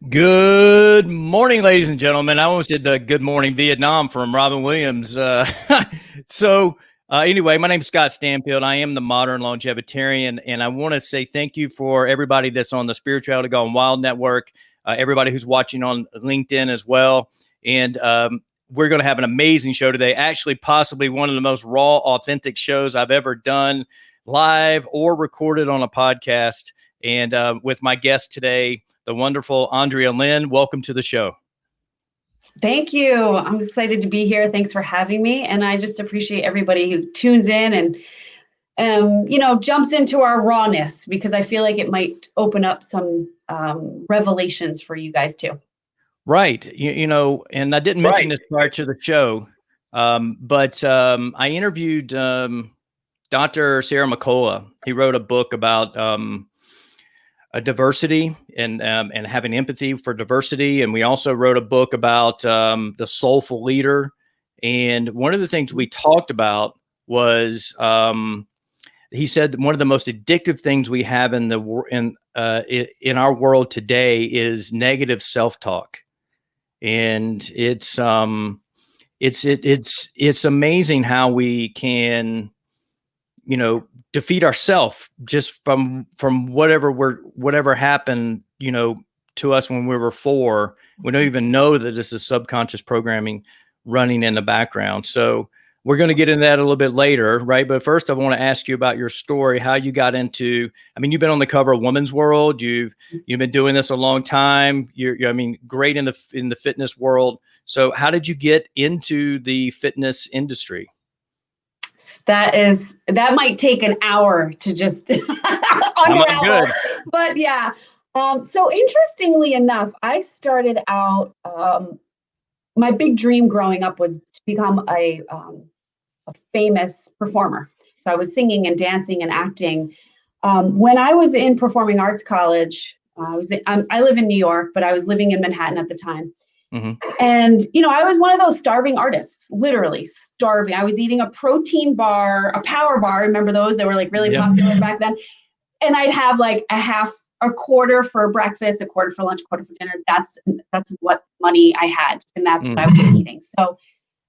Good morning, ladies and gentlemen. I almost did the Good Morning Vietnam from Robin Williams. Anyway, my name is Scott Stanfield. I am the Modern Longevitarian, and I want to say thank you for everybody that's on the Spirituality Gone Wild Network, everybody who's watching on LinkedIn as well. And we're going to have an amazing show today. Actually, possibly one of the most raw, authentic shows I've ever done, live or recorded on a podcast. And with my guest today, the wonderful Ondrea Lynn. Welcome to the show. Thank you. I'm excited to be here. Thanks for having me. And I just appreciate everybody who tunes in and jumps into our rawness, because I feel like it might open up some revelations for you guys too. Right. And I didn't mention this prior to the show, but I interviewed Dr. Sarah McCullough. He wrote a book about diversity and having empathy for diversity. And we also wrote a book about the soulful leader. And one of the things we talked about was he said one of the most addictive things we have in our world today is negative self-talk. And it's amazing how we can, defeat ourselves just from whatever happened, to us when we were 4. We don't even know that this is subconscious programming running in the background. So we're going to get into that a little bit later, right? But first, I want to ask you about your story, how you got into. I mean, you've been on the cover of Women's World. You've been doing this a long time. You're great in the fitness world. So how did you get into the fitness industry? That might take an hour to just unravel. But yeah. So interestingly enough, I started out, my big dream growing up was to become a famous performer. So I was singing and dancing and acting. When I was in performing arts college, I live in New York, but I was living in Manhattan at the time. Mm-hmm. And, I was one of those starving artists, literally starving. I was eating a protein bar, a power bar. Remember those? They were like really popular back then. And I'd have like a quarter for breakfast, a quarter for lunch, a quarter for dinner. That's what money I had. And that's what I was eating. So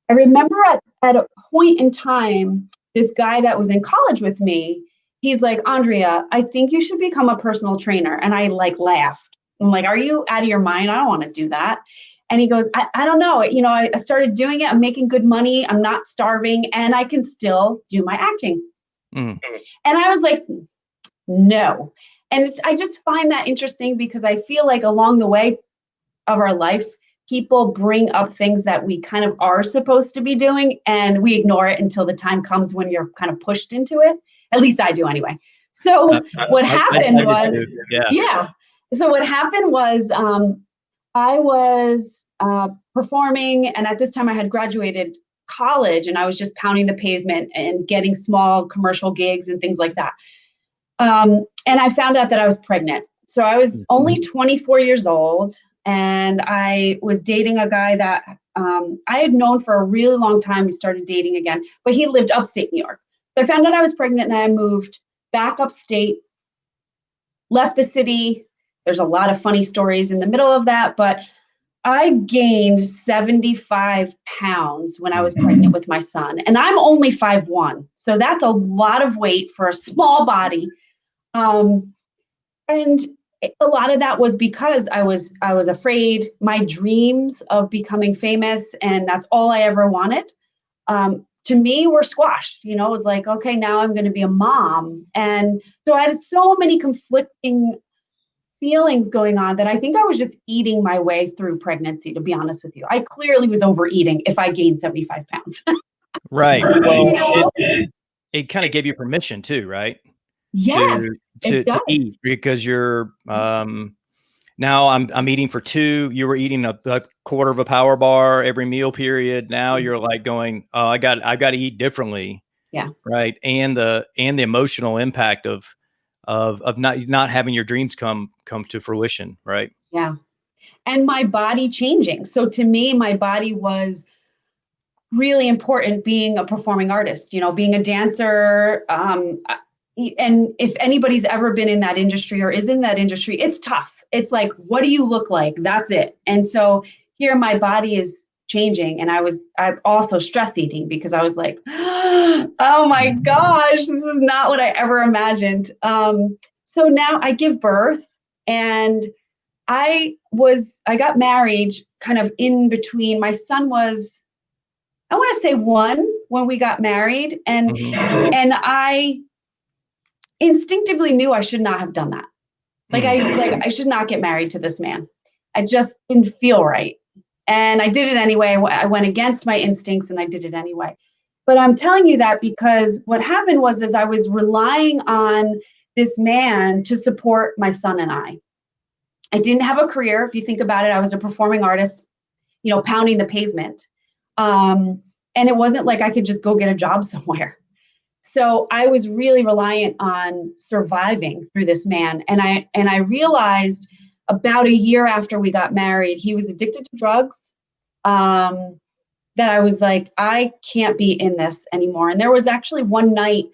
I remember at a point in time, this guy that was in college with me, he's like, Ondrea, I think you should become a personal trainer. And I laughed. I'm like, are you out of your mind? I don't want to do that. And he goes, I don't know. I started doing it. I'm making good money. I'm not starving, and I can still do my acting. And I was like, no. And I just find that interesting, because I feel like along the way of our life, people bring up things that we kind of are supposed to be doing, and we ignore it until the time comes when you're kind of pushed into it. At least I do anyway. So what happened was, So what happened was, I was performing, and at this time I had graduated college, and I was just pounding the pavement and getting small commercial gigs and things like that. And I found out that I was pregnant. So I was only 24 years old, and I was dating a guy that I had known for a really long time. We started dating again, but he lived upstate New York. So I found out I was pregnant, and I moved back upstate, left the city. There's a lot of funny stories in the middle of that, but I gained 75 pounds when I was pregnant with my son, and I'm only 5'1". So that's a lot of weight for a small body. And a lot of that was because I was afraid. My dreams of becoming famous, and that's all I ever wanted, to me were squashed. It was like, okay, now I'm going to be a mom. And so I had so many conflicting feelings going on that I think I was just eating my way through pregnancy, to be honest with you. I clearly was overeating if I gained 75 pounds. Right. Well, it kind of gave you permission too, right? Yes. To eat, because you're now I'm eating for 2. You were eating a quarter of a power bar every meal period. Now you're like going, oh, I've got to eat differently. Yeah. Right. And the emotional impact of not having your dreams come to fruition. Right. Yeah. And my body changing. So to me, my body was really important, being a performing artist, being a dancer. And if anybody's ever been in that industry or is in that industry, it's tough. It's like, what do you look like? That's it. And so here my body is changing. And I'm also stress eating because I was like, oh my gosh, this is not what I ever imagined. So now I give birth, and I got married kind of in between. My son was, I want to say 1 when we got married. And I instinctively knew I should not have done that. Like I was like, I should not get married to this man. I just didn't feel right. And I did it anyway. I went against my instincts and I did it anyway. But I'm telling you that because what happened was I was relying on this man to support my son and I. I didn't have a career. If you think about it, I was a performing artist, pounding the pavement. And it wasn't like I could just go get a job somewhere. So I was really reliant on surviving through this man. And I realized about a year after we got married, he was addicted to drugs, that I was like, I can't be in this anymore. And there was actually one night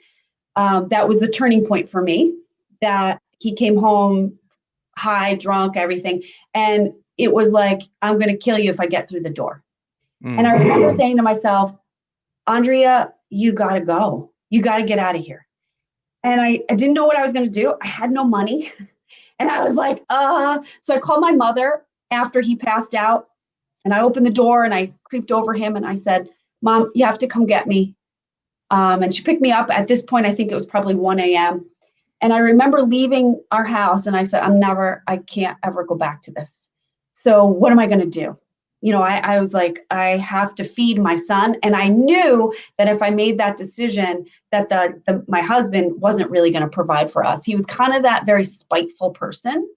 that was the turning point for me, that he came home high, drunk, everything. And it was like, I'm going to kill you if I get through the door. And I remember saying to myself, Ondrea, you got to go. You got to get out of here. And I didn't know what I was going to do. I had no money. And I was like, so I called my mother after he passed out, and I opened the door and I creeped over him and I said, Mom, you have to come get me. And she picked me up. At this point, I think it was probably 1 a.m. And I remember leaving our house and I said, I can't ever go back to this. So what am I going to do? I was like, I have to feed my son. And I knew that if I made that decision, that my husband wasn't really going to provide for us. He was kind of that very spiteful person.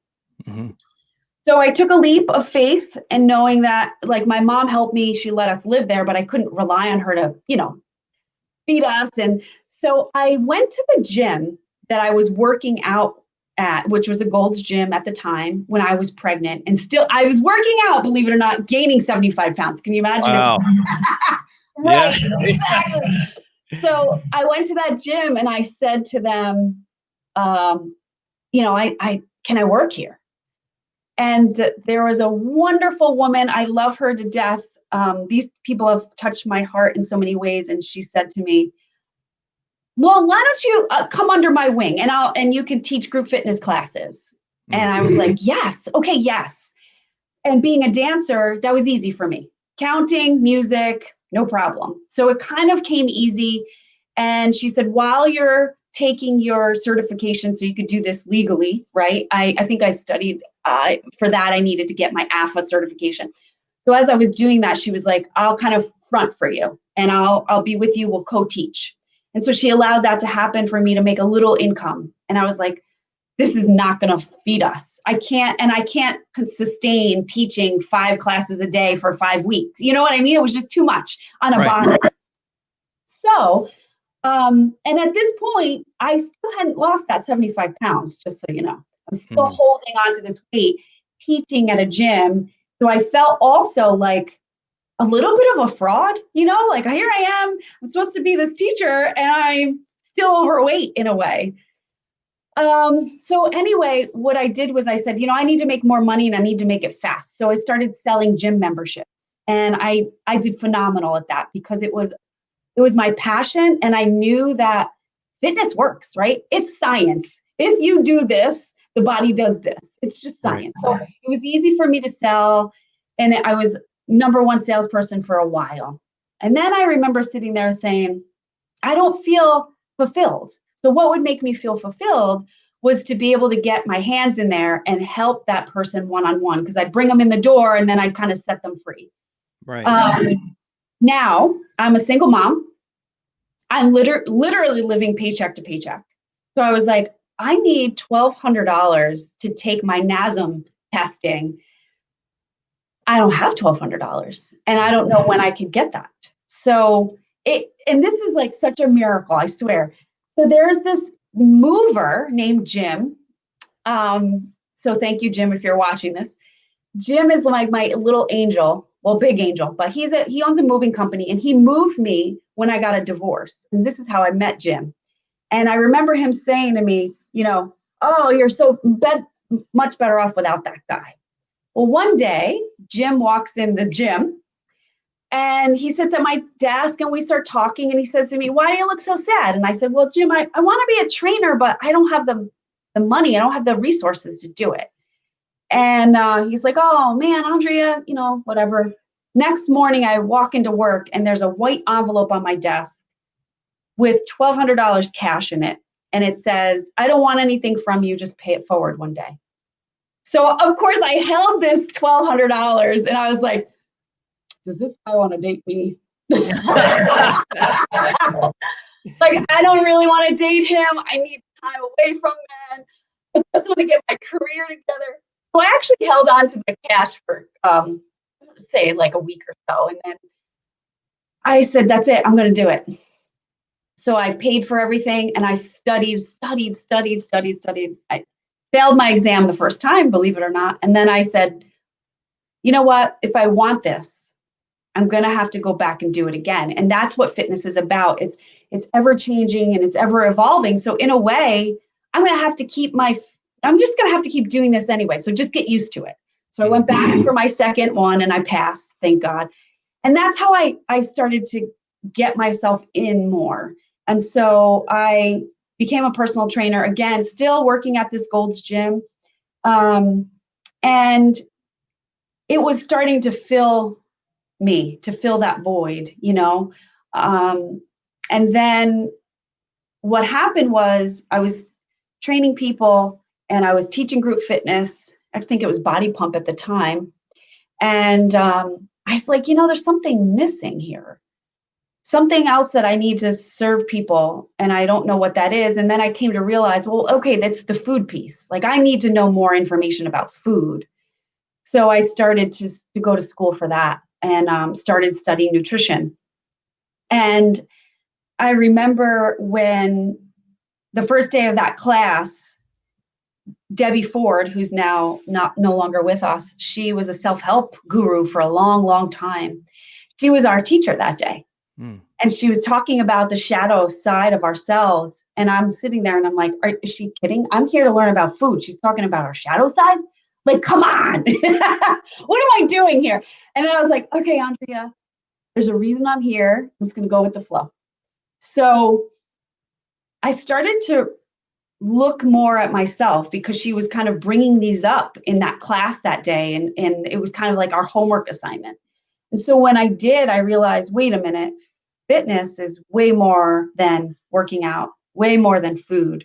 So I took a leap of faith, and knowing that, like, my mom helped me, she let us live there, but I couldn't rely on her to, feed us. And so I went to the gym that I was working out at, which was a Gold's Gym at the time when I was pregnant, and still I was working out, believe it or not, gaining 75 pounds. Can you imagine? Wow. Right. Yeah. Exactly. So I went to that gym and I said to them, can I work here? And there was a wonderful woman. I love her to death. These people have touched my heart in so many ways. And she said to me, well, why don't you come under my wing and you can teach group fitness classes. And I was like, yes. Okay. Yes. And being a dancer, that was easy for me. Counting, music, no problem. So it kind of came easy. And she said, while you're taking your certification so you could do this legally, right? I think I studied for that. I needed to get my AFA certification. So as I was doing that, she was like, I'll kind of front for you and I'll be with you. We'll co-teach. And so she allowed that to happen for me to make a little income. And I was like, this is not going to feed us. I can't sustain teaching 5 classes a day for 5 weeks. You know what I mean? It was just too much on a body. So, and at this point, I still hadn't lost that 75 pounds, just so you know. I'm still holding on to this weight, teaching at a gym. So I felt also like a little bit of a fraud, like here I am, I'm supposed to be this teacher and I'm still overweight in a way. So anyway, what I did was I said, I need to make more money and I need to make it fast. So I started selling gym memberships, and I did phenomenal at that because it was my passion. And I knew that fitness works, right? It's science. If you do this, the body does this. It's just science. Right. So it was easy for me to sell. And I was #1 salesperson for a while. And then I remember sitting there saying, I don't feel fulfilled. So what would make me feel fulfilled was to be able to get my hands in there and help that person one-on-one, because I'd bring them in the door and then I'd kind of set them free. Right. Now I'm a single mom. I'm literally living paycheck to paycheck. So I was like, I need $1,200 to take my NASM testing. I don't have $1,200 and I don't know when I could get that. So and this is like such a miracle, I swear. So there's this mover named Jim. So thank you, Jim, if you're watching this. Jim is like my little angel, well, big angel, but he owns a moving company, and he moved me when I got a divorce. And this is how I met Jim. And I remember him saying to me, oh, you're so much better off without that guy. Well, one day, Jim walks in the gym and he sits at my desk and we start talking and he says to me, "Why do you look so sad?" And I said, "Well, Jim, I want to be a trainer, but I don't have the money. I don't have the resources to do it." And he's like, "Oh man, Ondrea, whatever." Next morning, I walk into work and there's a white envelope on my desk with $1,200 cash in it. And it says, "I don't want anything from you, just pay it forward one day." So of course I held this $1,200 and I was like, does this guy want to date me? Like, I don't really want to date him. I need time away from men. I just want to get my career together. So I actually held on to the cash for, say, like a week or so. And then I said, that's it. I'm going to do it. So I paid for everything and I studied. I failed my exam the first time, believe it or not. And then I said, you know what? If I want this, I'm going to have to go back and do it again. And that's what fitness is about. It's ever changing and it's ever evolving. So in a way, I'm just going to have to keep doing this anyway. So just get used to it. So I went back for my second one and I passed, thank God. And that's how I started to get myself in more. And so I became a personal trainer, again, still working at this Gold's Gym. And it was starting to fill that void, and then what happened was I was training people and I was teaching group fitness. I think it was body pump at the time. And I was like, there's something missing here, something else that I need to serve people. And I don't know what that is. And then I came to realize, well, okay, that's the food piece. Like I need to know more information about food. So I started to go to school for that and started studying nutrition. And I remember when the first day of that class, Debbie Ford, who's now no longer with us, she was a self-help guru for a long, long time. She was our teacher that day. And she was talking about the shadow side of ourselves. And I'm sitting there and I'm like, is she kidding? I'm here to learn about food. She's talking about our shadow side? Like, come on. What am I doing here? And then I was like, okay, Ondrea, there's a reason I'm here. I'm just going to go with the flow. So I started to look more at myself because she was kind of bringing these up in that class that day. And it was kind of like our homework assignment. And so when I did, I realized, wait a minute, fitness is way more than working out, way more than food.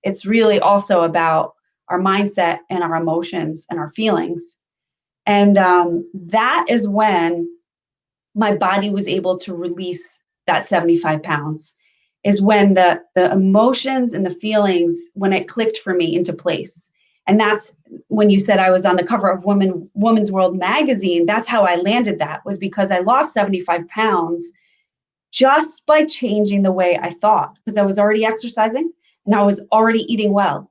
It's really also about our mindset and our emotions and our feelings. And that is when my body was able to release that 75 pounds, is when the emotions and the feelings, when it clicked for me into place. And that's when you said I was on the cover of Women's World magazine. That's how I landed that, was because I lost 75 pounds just by changing the way I thought, because I was already exercising and I was already eating well.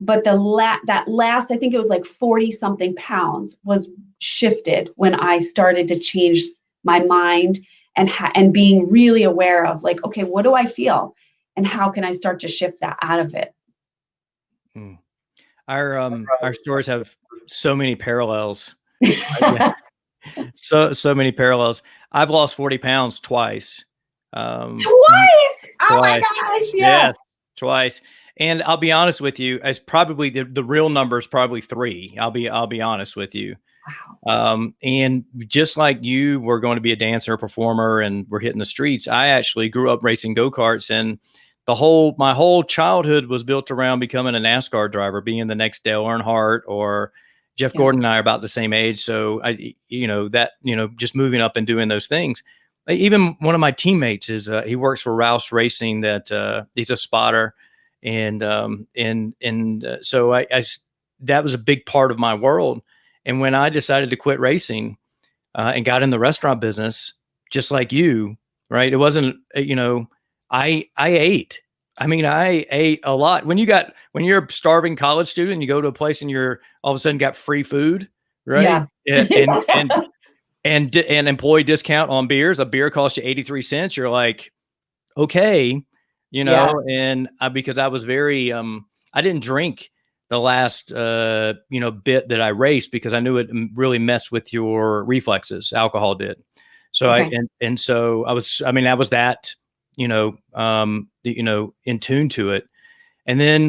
But that last, I think it was like 40 something pounds was shifted when I started to change my mind and being really aware of like, okay, what do I feel? And how can I start to shift that out of it? Our stories have so many parallels. So many parallels. I've lost 40 pounds twice. Twice? Oh my gosh. Yeah. Twice. And I'll be honest with you, as probably the real number is probably 3. I'll be honest with you. Wow. And just like you were going to be a dancer, performer, and we're hitting the streets, I actually grew up racing go-karts, and my whole childhood was built around becoming a NASCAR driver, being the next Dale Earnhardt or Jeff Gordon. And I are about the same age. So just moving up and doing those things. Even one of my teammates he works for Rouse Racing, that he's a spotter. And so that was a big part of my world. And when I decided to quit racing and got in the restaurant business, just like you, right? It wasn't, I ate. I mean, I ate a lot. When you're a starving college student, you go to a place and you're all of a sudden got free food, right? Yeah. And employee discount on beers. A beer costs you 83 cents. You're like, okay. And because I was very, I didn't drink bit that I raced, because I knew it really messed with your reflexes. Alcohol did. So Okay. so I was that, in tune to it. And then,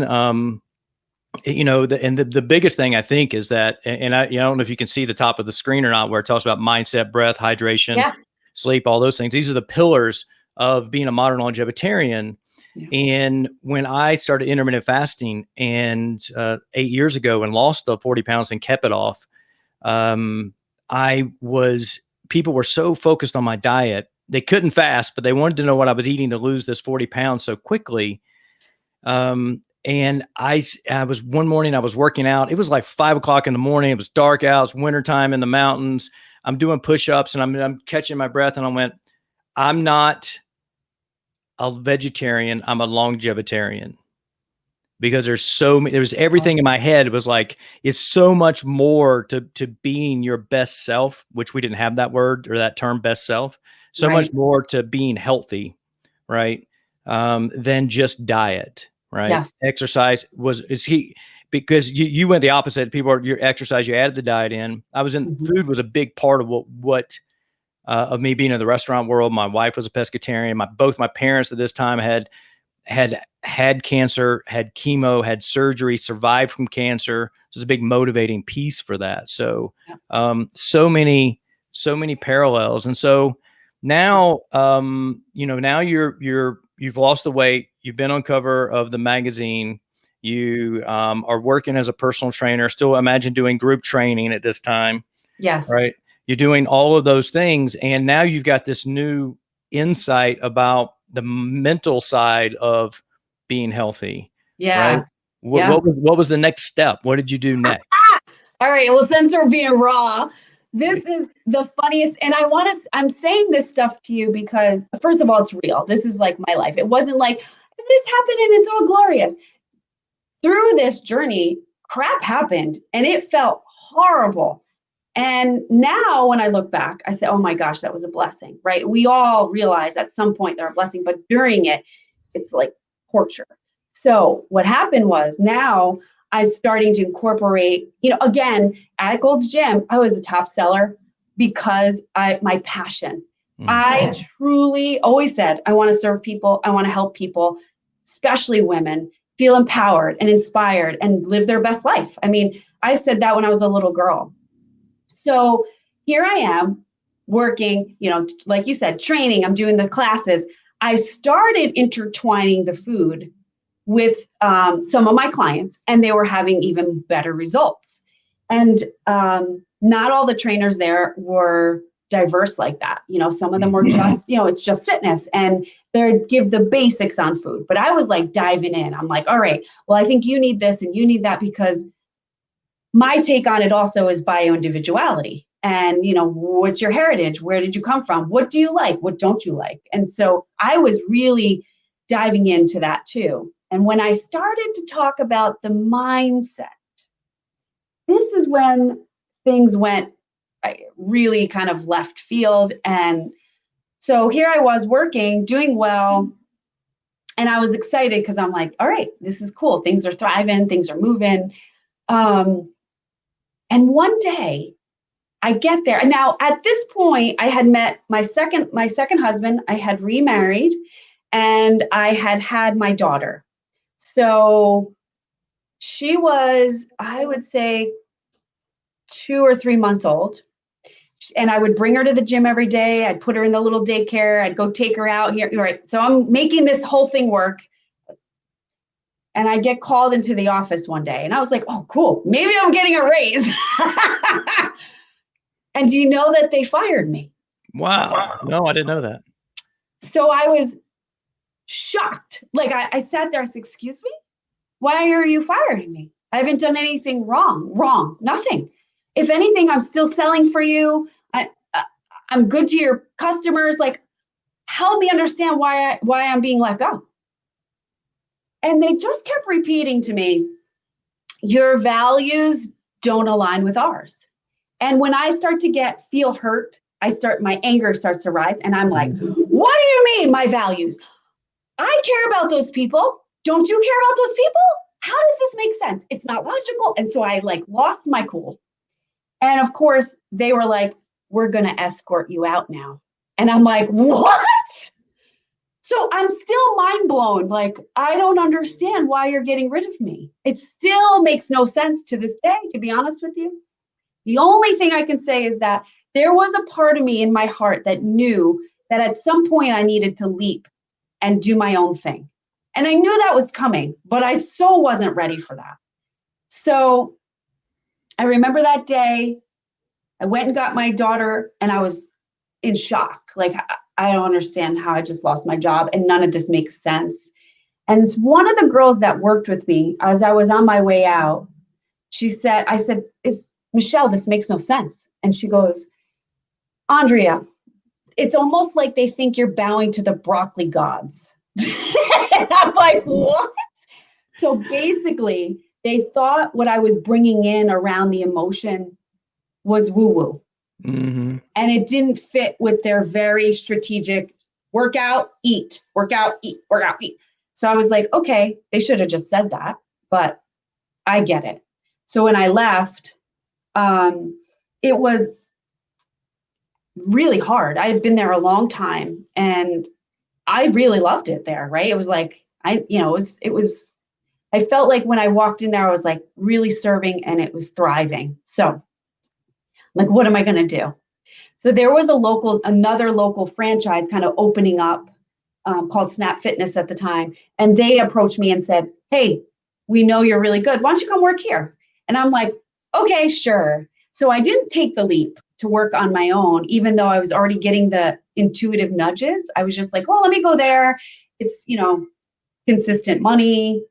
the biggest thing I think is that, and I don't know if you can see the top of the screen or not, where it talks about mindset, breath, hydration, sleep, all those things. These are the pillars of being a modern longevitarian. Yeah. And when I started intermittent fasting and 8 years ago and lost the 40 pounds and kept it off, people were so focused on my diet. They couldn't fast, but they wanted to know what I was eating to lose this 40 pounds so quickly. And I was, one morning I was working out. It was like 5 o'clock in the morning. It was dark out. It's wintertime in the mountains. I'm doing push-ups and I'm catching my breath. And I went, I'm not a vegetarian. I'm a longevitarian. Because there's everything in my head. It was like, it's so much more to being your best self, which we didn't have that word or that term, best self. So much more to being healthy, right? Than just diet, right? Yes. Exercise because you went the opposite. Your exercise, you added the diet in. Food was a big part of what of me being in the restaurant world. My wife was a pescatarian. Both my parents at this time had cancer, had chemo, had surgery, survived from cancer. So it's a big motivating piece for that. So, so many parallels. And so now, now you've lost the weight. You've been on cover of the magazine. You are working as a personal trainer. Still, imagine doing group training at this time. Yes. Right. You're doing all of those things, and now you've got this new insight about the mental side of being healthy. Yeah. Right? What was the next step? What did you do next? All right. Well, since we're being raw, this is the funniest. And I'm saying this stuff to you because, first of all, it's real. This is like my life. It wasn't like this happened and it's all glorious. Through this journey, crap happened and it felt horrible. And now when I look back, I say, oh my gosh, that was a blessing, right? We all realize at some point they're a blessing, but during it, it's like torture. So what happened was, now I'm starting to incorporate, again, at Gold's Gym, I was a top seller because my passion. I truly always said, I want to serve people. I want to help people, especially women, feel empowered and inspired and live their best life. I mean, I said that when I was a little girl. So here I am working, like you said, training, I'm doing the classes. I started intertwining the food with some of my clients, and they were having even better results. And not all the trainers there were diverse like that. Some of them were just, it's just fitness, and they'd give the basics on food. But I was like diving in. I'm like, all right, well, I think you need this and you need that, because my take on it also is bio-individuality. And, what's your heritage? Where did you come from? What do you like? What don't you like? And so I was really diving into that too. And when I started to talk about the mindset, this is when things went really kind of left field. And so here I was working, doing well. And I was excited because I'm like, all right, this is cool. Things are thriving. Things are moving. And one day I get there. And now at this point, I had met my second husband. I had remarried and I had my daughter. So she was, I would say, 2 or 3 months old. And I would bring her to the gym every day. I'd put her in the little daycare. I'd go take her out here. Right. So I'm making this whole thing work. And I get called into the office one day and I was like, oh, cool. Maybe I'm getting a raise. And do you know that they fired me? Wow. No, I didn't know that. So I was shocked. Like I sat there, I said, excuse me? Why are you firing me? I haven't done anything wrong, nothing. If anything, I'm still selling for you. I'm good to your customers. Like, help me understand why I'm being let go. And they just kept repeating to me, your values don't align with ours. And when I start to feel hurt, my anger starts to rise. And I'm like, what do you mean my values? I care about those people. Don't you care about those people? how does this make sense? It's not logical. And so I like lost my cool. And of course, they were like, we're going to escort you out now. And I'm like, what? So I'm still mind blown. Like, I don't understand why you're getting rid of me. It still makes no sense to this day, to be honest with you. The only thing I can say is that there was a part of me in my heart that knew that at some point I needed to leap and do my own thing. And I knew that was coming, but I so wasn't ready for that. So I remember that day, I went and got my daughter and I was in shock. Like, I don't understand how I just lost my job and none of this makes sense. And one of the girls that worked with me, as I was on my way out, I said, Michelle, this makes no sense. And she goes, Ondrea, it's almost like they think you're bowing to the broccoli gods. And I'm like, what? So basically, they thought what I was bringing in around the emotion was woo-woo. Mm-hmm. And it didn't fit with their very strategic workout, eat, workout, eat, workout, eat. So I was like, okay, they should have just said that, but I get it. So when I left, it was really hard. I had been there a long time and I really loved it there, right? It was like, I felt like when I walked in there, I was like really serving and it was thriving. So like, what am I going to do? So there was another local franchise kind of opening up called Snap Fitness at the time. And they approached me and said, hey, we know you're really good. Why don't you come work here? And I'm like, okay, sure. So I didn't take the leap to work on my own, even though I was already getting the intuitive nudges. I was just like, oh, let me go there. It's, consistent money.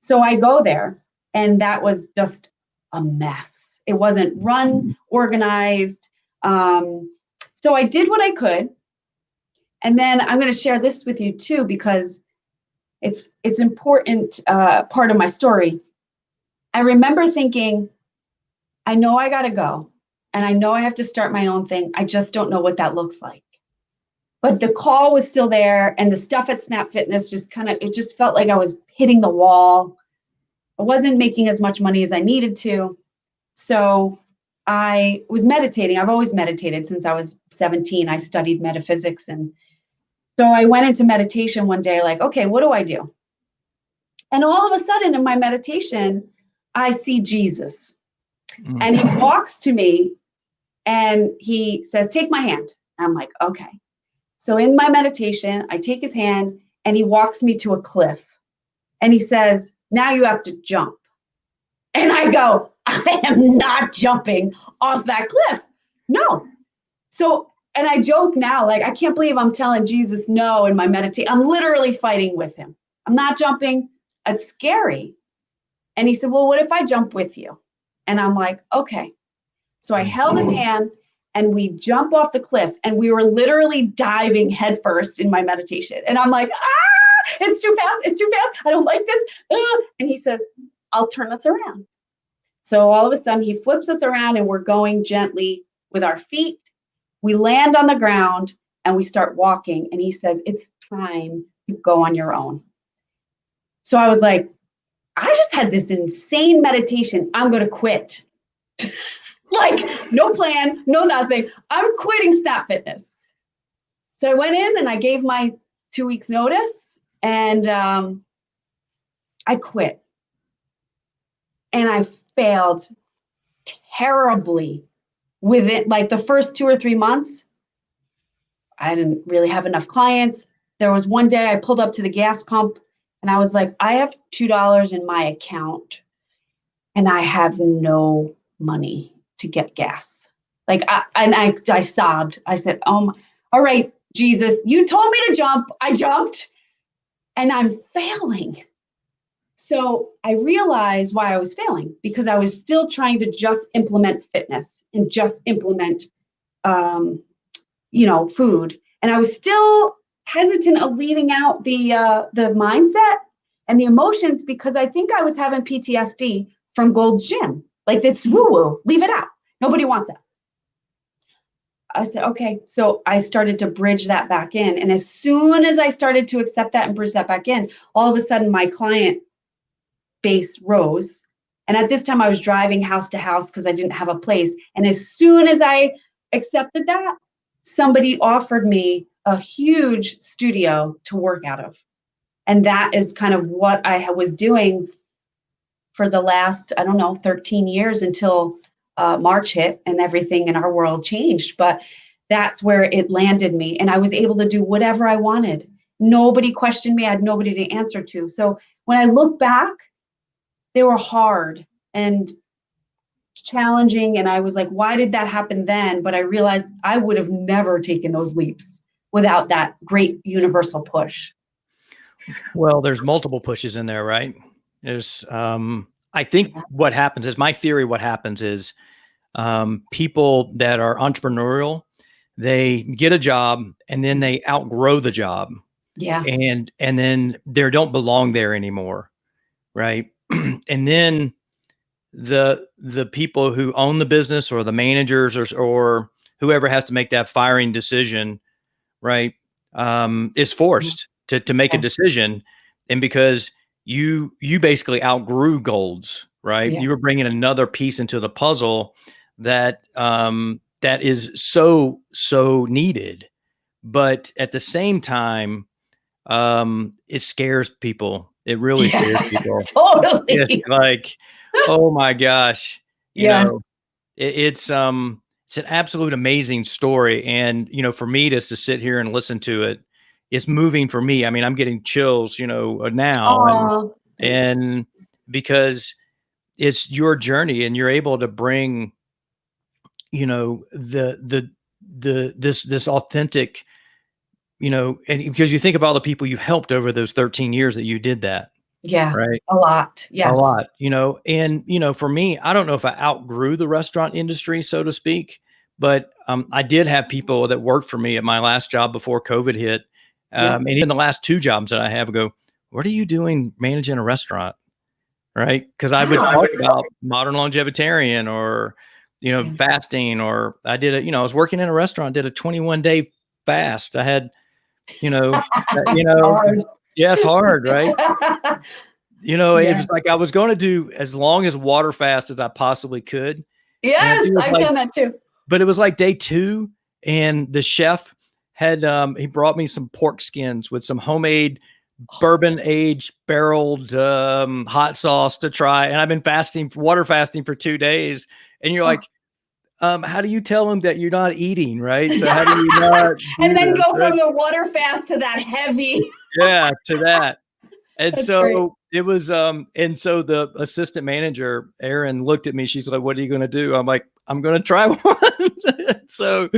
So I go there and that was just a mess. It wasn't run, organized. So I did what I could. And then I'm going to share this with you too, because it's important part of my story. I remember thinking, I know I got to go and I know I have to start my own thing. I just don't know what that looks like. But the call was still there and the stuff at Snap Fitness it just felt like I was hitting the wall. I wasn't making as much money as I needed to. So I was meditating. I've always meditated since I was 17. I studied metaphysics. And so I went into meditation one day, like, okay, what do I do? And all of a sudden in my meditation, I see Jesus. Mm-hmm. And he walks to me and he says, take my hand. I'm like, okay. So in my meditation, I take his hand and he walks me to a cliff. And he says, now you have to jump. And I go, I am not jumping off that cliff. No. So, and I joke now, like, I can't believe I'm telling Jesus no in my meditation. I'm literally fighting with him. I'm not jumping. It's scary. And he said, well, what if I jump with you? And I'm like, okay. So I held his hand and we jump off the cliff and we were literally diving headfirst in my meditation. And I'm like, it's too fast. It's too fast. I don't like this. And he says, I'll turn us around. So all of a sudden he flips us around and we're going gently with our feet. We land on the ground and we start walking. And he says, it's time to go on your own. So I was like, I just had this insane meditation. I'm going to quit. Like, no plan, no nothing. I'm quitting Snap Fitness. So I went in and I gave my 2 weeks notice and I quit. And I failed terribly within like the first 2 or 3 months. I didn't really have enough clients. There was one day I pulled up to the gas pump and I was like, I have $2 in my account and I have no money to get gas. Like, I sobbed. I said, all right, Jesus, you told me to jump. I jumped and I'm failing. So I realized why I was failing, because I was still trying to just implement fitness and just implement, food. And I was still hesitant of leaving out the mindset and the emotions, because I think I was having PTSD from Gold's Gym. Like, this woo-woo, leave it out. Nobody wants that. I said, okay. So I started to bridge that back in. And as soon as I started to accept that and bridge that back in, all of a sudden my client base rose. And at this time I was driving house to house because I didn't have a place. And as soon as I accepted that, somebody offered me a huge studio to work out of. And that is kind of what I was doing for the last, 13 years until March hit and everything in our world changed. But that's where it landed me. And I was able to do whatever I wanted. Nobody questioned me. I had nobody to answer to. So when I look back, they were hard and challenging. And I was like, why did that happen then? But I realized I would have never taken those leaps without that great universal push. Well, there's multiple pushes in there, right? There's, I think what happens is, my theory, what happens is, people that are entrepreneurial, they get a job and then they outgrow the job. Yeah. And then they don't belong there anymore. Right. And then the people who own the business, or the managers, or whoever has to make that firing decision, right, is forced to make a decision. And because you basically outgrew goals, right? Yeah. You were bringing another piece into the puzzle that that is so needed, but at the same time, it scares people. It really scares people. Totally. It's like, oh my gosh, you know, it's an absolute amazing story. And, for me just to sit here and listen to it, it's moving for me. I mean, I'm getting chills, now, and because it's your journey and you're able to bring, this authentic, and because you think of all the people you've helped over those 13 years that you did that. Yeah. Right. A lot. Yes. A lot, and, for me, I don't know if I outgrew the restaurant industry, so to speak, but I did have people that worked for me at my last job before COVID hit. And even the last two jobs that I have go, what are you doing managing a restaurant? Right. Because I would talk about Modern Longevitarian, or, fasting, or I did I was working in a restaurant, did a 21-day fast. I had, Hard. yeah, it's hard, right? It was like I was going to do as long as water fast as I possibly could. Yes, I've done that too. But it was like day 2, and the chef had he brought me some pork skins with some homemade bourbon aged barreled hot sauce to try. And I've been water fasting for 2 days. And you're like, how do you tell them that you're not eating, right? So how do you not and then go from the water fast to that heavy. Yeah, to that. And That's so great. it was, and so the assistant manager, Erin, looked at me. She's like, what are you going to do? I'm like, I'm going to try one. So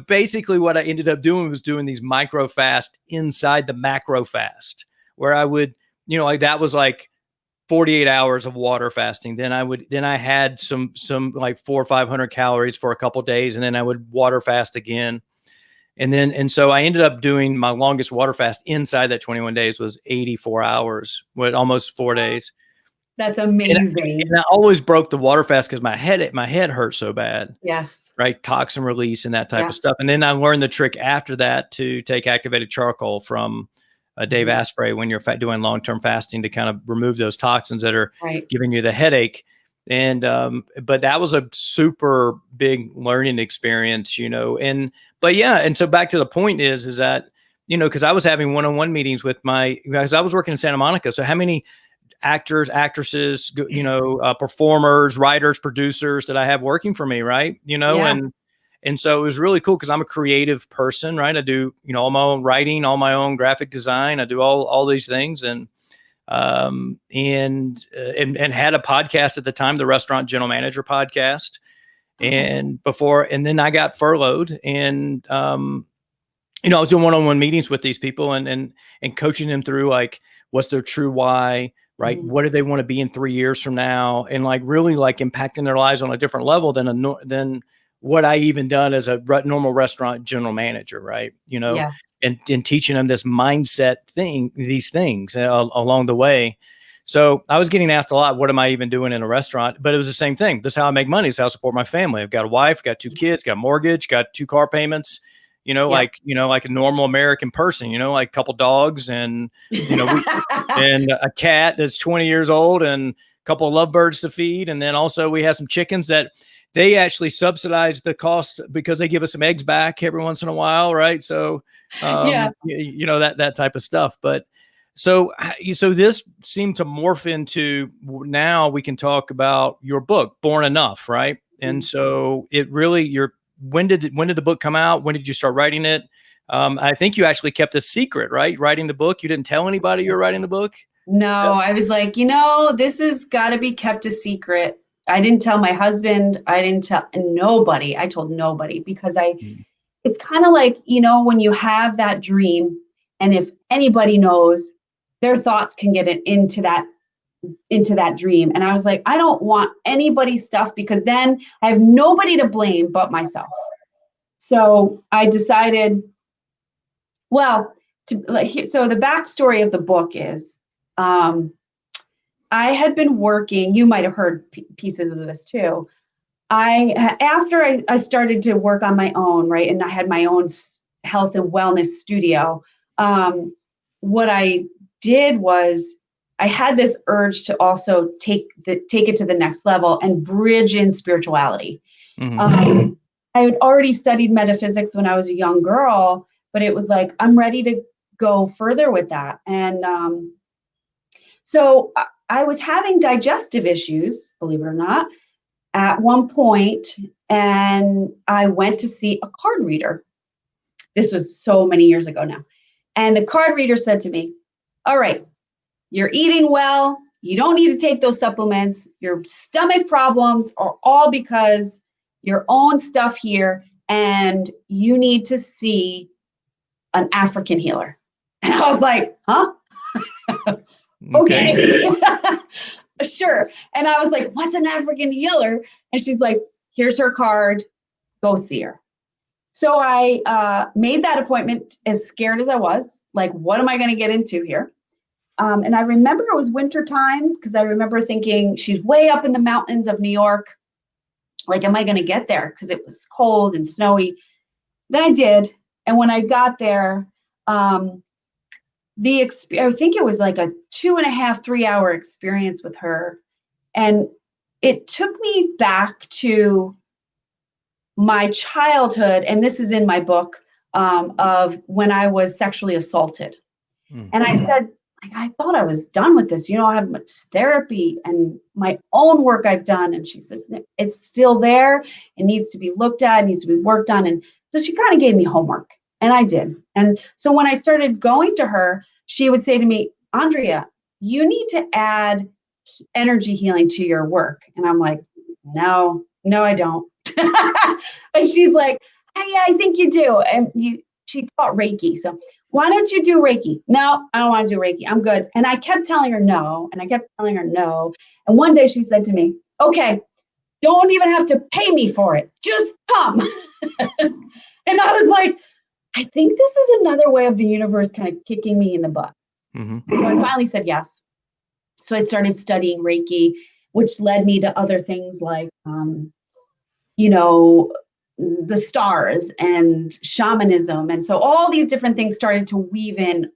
basically what I ended up doing was doing these micro fast inside the macro fast, where I would, like that was like 48 hours of water fasting. Then I had some like 400 or 500 calories for a couple of days. And then I would water fast again. And so I ended up doing my longest water fast inside that 21 days was 84 hours, with almost 4 days. That's amazing. And I always broke the water fast because my head hurt so bad. Yes. Right. Toxin release and that type of stuff. And then I learned the trick after that to take activated charcoal from Dave Asprey when you're doing long-term fasting, to kind of remove those toxins that are giving you the headache. And, but that was a super big learning experience, and so back to the point is that, cause I was having one-on-one meetings with because I was working in Santa Monica. So how many actors, actresses, performers, writers, producers that I have working for me. Right. And so it was really cool because I'm a creative person, right? I do, all my own writing, all my own graphic design. I do all these things. And had a podcast at the time, the Restaurant General Manager podcast. And then I got furloughed, and, I was doing one-on-one meetings with these people and coaching them through like, what's their true why, right? What do they want to be in 3 years from now? And like really like impacting their lives on a different level than what I even done as a normal restaurant general manager, right? And teaching them this mindset these things along the way. So I was getting asked a lot, what am I even doing in a restaurant? But it was the same thing. This is how I make money. This is how I support my family. I've got a wife, got 2 kids, got a mortgage, got 2 car payments, like a normal American person, like a couple dogs and, and a cat that's 20 years old and a couple of lovebirds to feed. And then also we have some chickens that they actually subsidize the cost because they give us some eggs back every once in a while. Right. So, that type of stuff. But so this seemed to morph into, now we can talk about your book, Born Enough. Right. And so it really, when did the book come out? When did you start writing it? I think you actually kept a secret, right? Writing the book. You didn't tell anybody you were writing the book? No, I was like, this has got to be kept a secret. I didn't tell my husband. I didn't tell nobody. I told nobody because it's kind of like, when you have that dream and if anybody knows, their thoughts can get into that dream. And I was like, I don't want anybody's stuff because then I have nobody to blame but myself. So I decided, so the backstory of the book is, I had been working, you might've heard pieces of this too. After I started to work on my own, right, and I had my own health and wellness studio, what I did was I had this urge to also take it to the next level and bridge in spirituality. I had already studied metaphysics when I was a young girl, but it was like, I'm ready to go further with that. And so I was having digestive issues, believe it or not, at one point, and I went to see a card reader. This was so many years ago now. And the card reader said to me, all right, you're eating well. You don't need to take those supplements. Your stomach problems are all because your own stuff here, and you need to see an African healer. And I was like, huh? Okay. Sure. And I was like, what's an African healer? And she's like, here's her card. Go see her. So I made that appointment as scared as I was. Like, what am I going to get into here? And I remember it was wintertime because I remember thinking she's way up in the mountains of New York. Like, am I going to get there? Because it was cold and snowy. Then I did. And when I got there, I think it was like a 2.5, 3 hour experience with her. And it took me back to my childhood. And this is in my book, of when I was sexually assaulted. And I said, I thought I was done with this. I have much therapy and my own work I've done. And she says, it's still there. It needs to be looked at, it needs to be worked on. And so she kind of gave me homework, and I did. And so when I started going to her, she would say to me, Ondrea, you need to add energy healing to your work. And I'm like, no, I don't. And she's like, I think you do. And she taught Reiki. So why don't you do Reiki? No, I don't want to do Reiki. I'm good. And I kept telling her no. And I kept telling her no. And one day she said to me, okay, don't even have to pay me for it. Just come. And I was like, I think this is another way of the universe kind of kicking me in the butt. So I finally said yes. So I started studying Reiki, which led me to other things like, the stars and shamanism. And so all these different things started to weave in.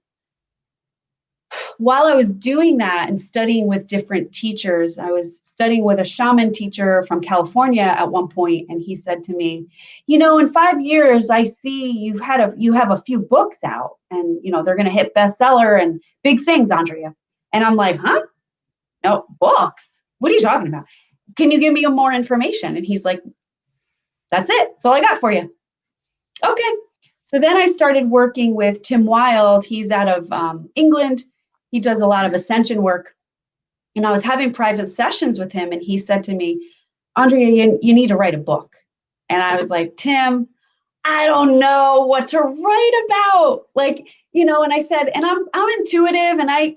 While I was doing that and studying with different teachers, I was studying with a shaman teacher from California at one point, and he said to me, in 5 years, I see you have a few books out, and they're going to hit bestseller and big things, Ondrea. And I'm like, huh? No, books? What are you talking about? Can you give me more information? And he's like, that's it. That's all I got for you. Okay. So then I started working with Tim Wild. He's out of England. He does a lot of ascension work. And I was having private sessions with him. And he said to me, Ondrea, you need to write a book. And I was like, Tim, I don't know what to write about. And I said, and I'm intuitive and I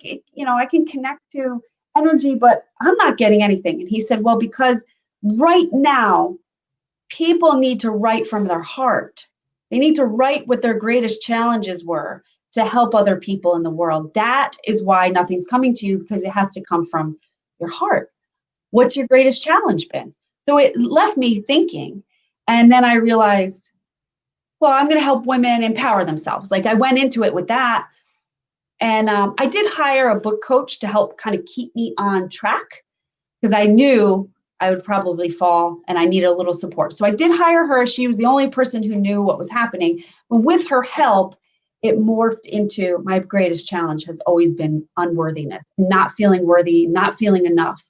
can connect to energy, but I'm not getting anything. And he said, well, because right now, people need to write from their heart. They need to write what their greatest challenges were to help other people in the world. That is why nothing's coming to you, because it has to come from your heart. What's your greatest challenge been? So it left me thinking. And then I realized well, I'm going to help women empower themselves. Like I went into it with that. And I did hire a book coach to help kind of keep me on track because I knew I would probably fall and I needed a little support. So I did hire her. She was the only person who knew what was happening. But with her help, it morphed into my greatest challenge has always been unworthiness, not feeling worthy, not feeling enough,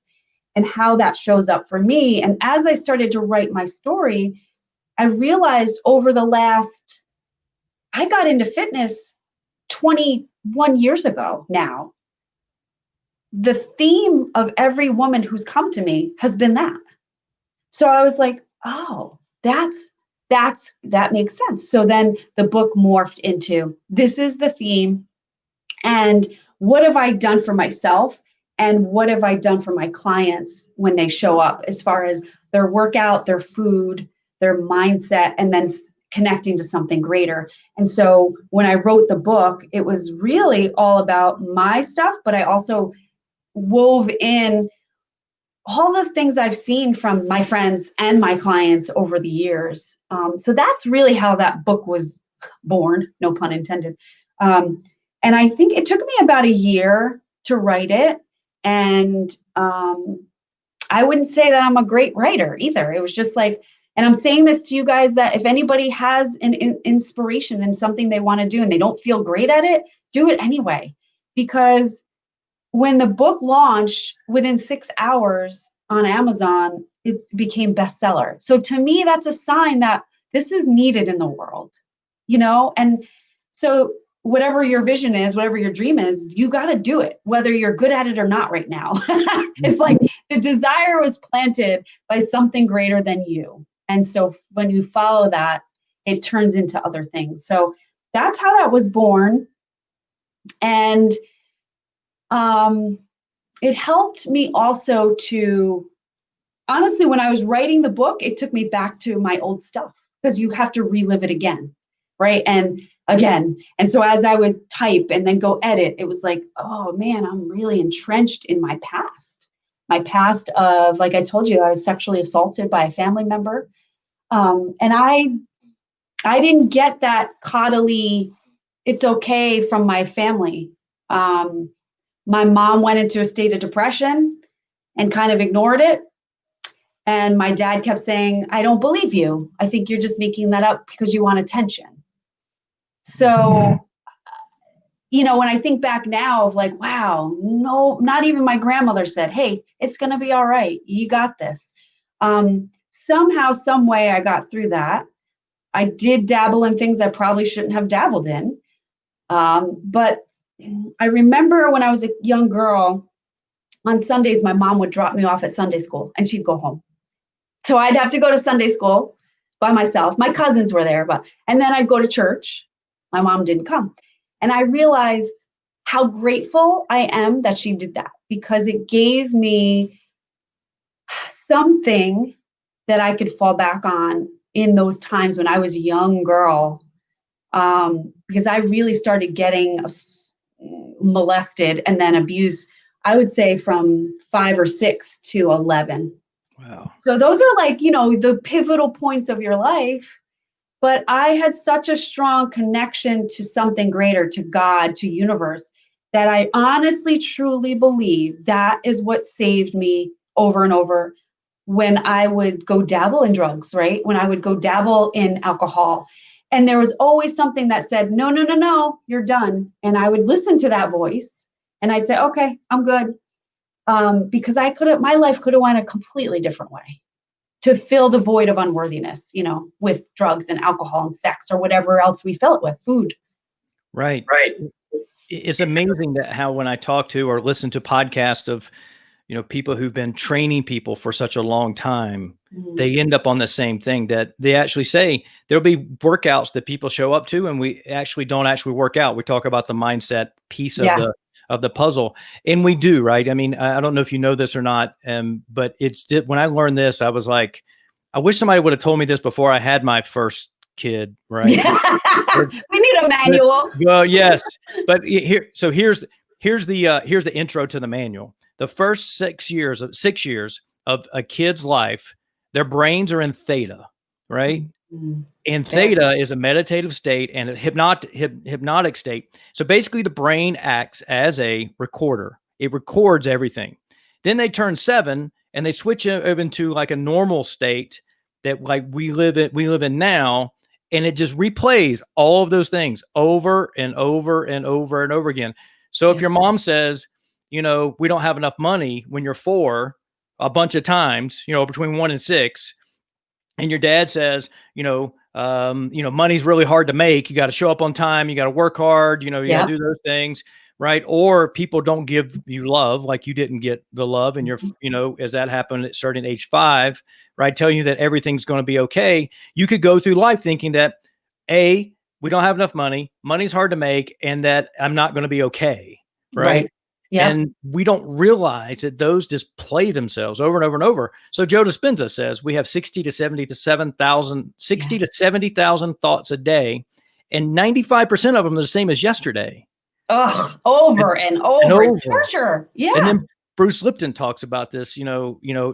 and how that shows up for me. And as I started to write my story, I realized over the last, I got into fitness 21 years ago now. The theme of every woman who's come to me has been that. So I was like, oh, that makes sense. So then the book morphed into this is the theme. And what have I done for myself? And what have I done for my clients when they show up as far as their workout, their food, their mindset, and then connecting to something greater. And so when I wrote the book, it was really all about my stuff, but I also wove in all the things I've seen from my friends and my clients over the years. So that's really how that book was born, no pun intended. And I think it took me about a year to write it. And I wouldn't say that I'm a great writer either. It was just like, and I'm saying this to you guys that if anybody has an inspiration in something they want to do and they don't feel great at it, do it anyway. Because when the book launched, within 6 hours on Amazon, it became bestseller. So to me, that's a sign that this is needed in the world, you know? And so whatever your vision is, whatever your dream is, you got to do it, whether you're good at it or not right now. It's like the desire was planted by something greater than you. And so when you follow that, it turns into other things. So that's how that was born. And it helped me also to, honestly, when I was writing the book, it took me back to my old stuff because you have to relive it again, right? And again. And so as I would type and then go edit, it was like, oh man, I'm really entrenched in my past. My past of, like I told you, I was sexually assaulted by a family member. And I didn't get that coddly, it's okay from my family. My mom went into a state of depression and kind of ignored it. And my dad kept saying, I don't believe you. I think you're just making that up because you want attention. So, you know, when I think back now of like, wow, no, not even my grandmother said, hey, it's going to be all right. You got this. Somehow, some way I got through that. I did dabble in things I probably shouldn't have dabbled in. But I remember when I was a young girl, on Sundays, my mom would drop me off at Sunday school and she'd go home. So I'd have to go to Sunday school by myself. My cousins were there, and then I'd go to church. My mom didn't come. And I realized how grateful I am that she did that because it gave me something that I could fall back on in those times when I was a young girl. Because I really started getting molested and then abused, I would say from 5 or 6 to 11. Wow. So those are like, you know, the pivotal points of your life. But I had such a strong connection to something greater, to God, to universe, that I honestly, truly believe that is what saved me over and over when I would go dabble in drugs, right? When I would go dabble in alcohol. And there was always something that said, no, no, no, no, you're done. And I would listen to that voice and I'd say, okay, I'm good. Because my life could have went a completely different way to fill the void of unworthiness, you know, with drugs and alcohol and sex or whatever else we fill it with, food. Right. It's amazing that how when I talk to or listen to podcasts of, you know, people who've been training people for such a long time, they end up on the same thing that they actually say there'll be workouts that people show up to and we actually don't actually work out. We talk about the mindset piece of the puzzle, and we do, right? I mean, I don't know if you know this or not, but when I learned this, I was like, I wish somebody would have told me this before I had my first kid, right? We need a manual. Well, yes, but here's the intro to the manual. The first 6 years of a kid's life, their brains are in theta, right? And theta is a meditative state and a hypnotic state. So basically the brain acts as a recorder. It records everything. Then they turn 7 and they switch into like a normal state that like we live in now. And it just replays all of those things over and over and over and over again. So if your mom says, we don't have enough money when you're 4 a bunch of times, between 1 and 6, and your dad says, money's really hard to make. You got to show up on time. You got to work hard. You got to do those things. Right. Or people don't give you love, like you didn't get the love. And you're, as that happened starting at age 5, right. Telling you that everything's going to be okay. You could go through life thinking that we don't have enough money. Money's hard to make. And that I'm not going to be okay. Right. Yeah. And we don't realize that those just play themselves over and over and over. So Joe Dispenza says we have 60 to 70,000 thoughts a day, and 95% of them are the same as yesterday. Over and over. For sure. Yeah. And then Bruce Lipton talks about this,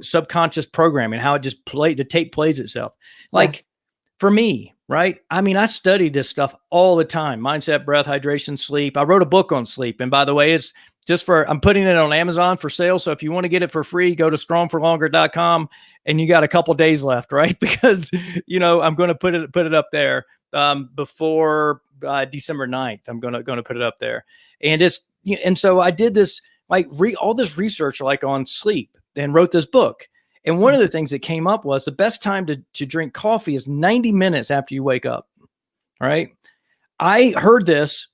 subconscious programming, how it just the tape plays itself. Like for me, right? I mean, I study this stuff all the time. Mindset, breath, hydration, sleep. I wrote a book on sleep. And by the way, it's just I'm putting it on Amazon for sale. So if you want to get it for free, go to strongforlonger.com, and you got a couple days left, right? Because, I'm going to put it up there before December 9th. I'm going to put it up there. And so I did this, like all this research, like on sleep, and wrote this book. And one of the things that came up was the best time to drink coffee is 90 minutes after you wake up. All right. I heard this.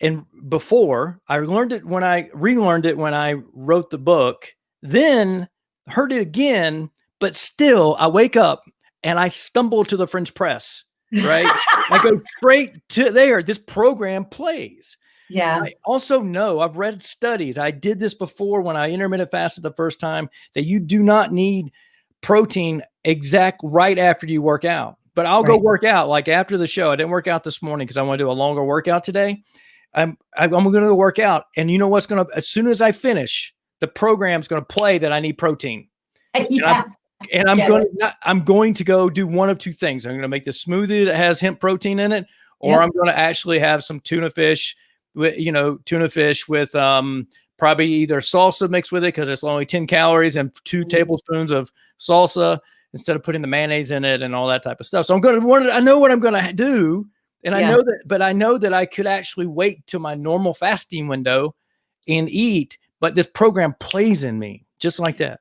And before I learned it, when I relearned it, when I wrote the book, then heard it again, but still I wake up and I stumble to the French press, right? I go straight to there. This program plays. Yeah. I also know, I've read studies. I did this before when I intermittent fasted the first time, that you do not need protein right after you work out. But I'll go work out like after the show. I didn't work out this morning because I want to do a longer workout today. I'm going to go work out. And you know what's going to, as soon as I finish, the program's going to play that I need protein. Yes. And I'm going to go do one of two things. I'm going to make this smoothie that has hemp protein in it, or I'm going to actually have some tuna fish with probably either salsa mixed with it, because it's only 10 calories, and 2 tablespoons of salsa instead of putting the mayonnaise in it and all that type of stuff. So I know what I'm going to do. And I know that I could actually wait till my normal fasting window and eat, but this program plays in me just like that.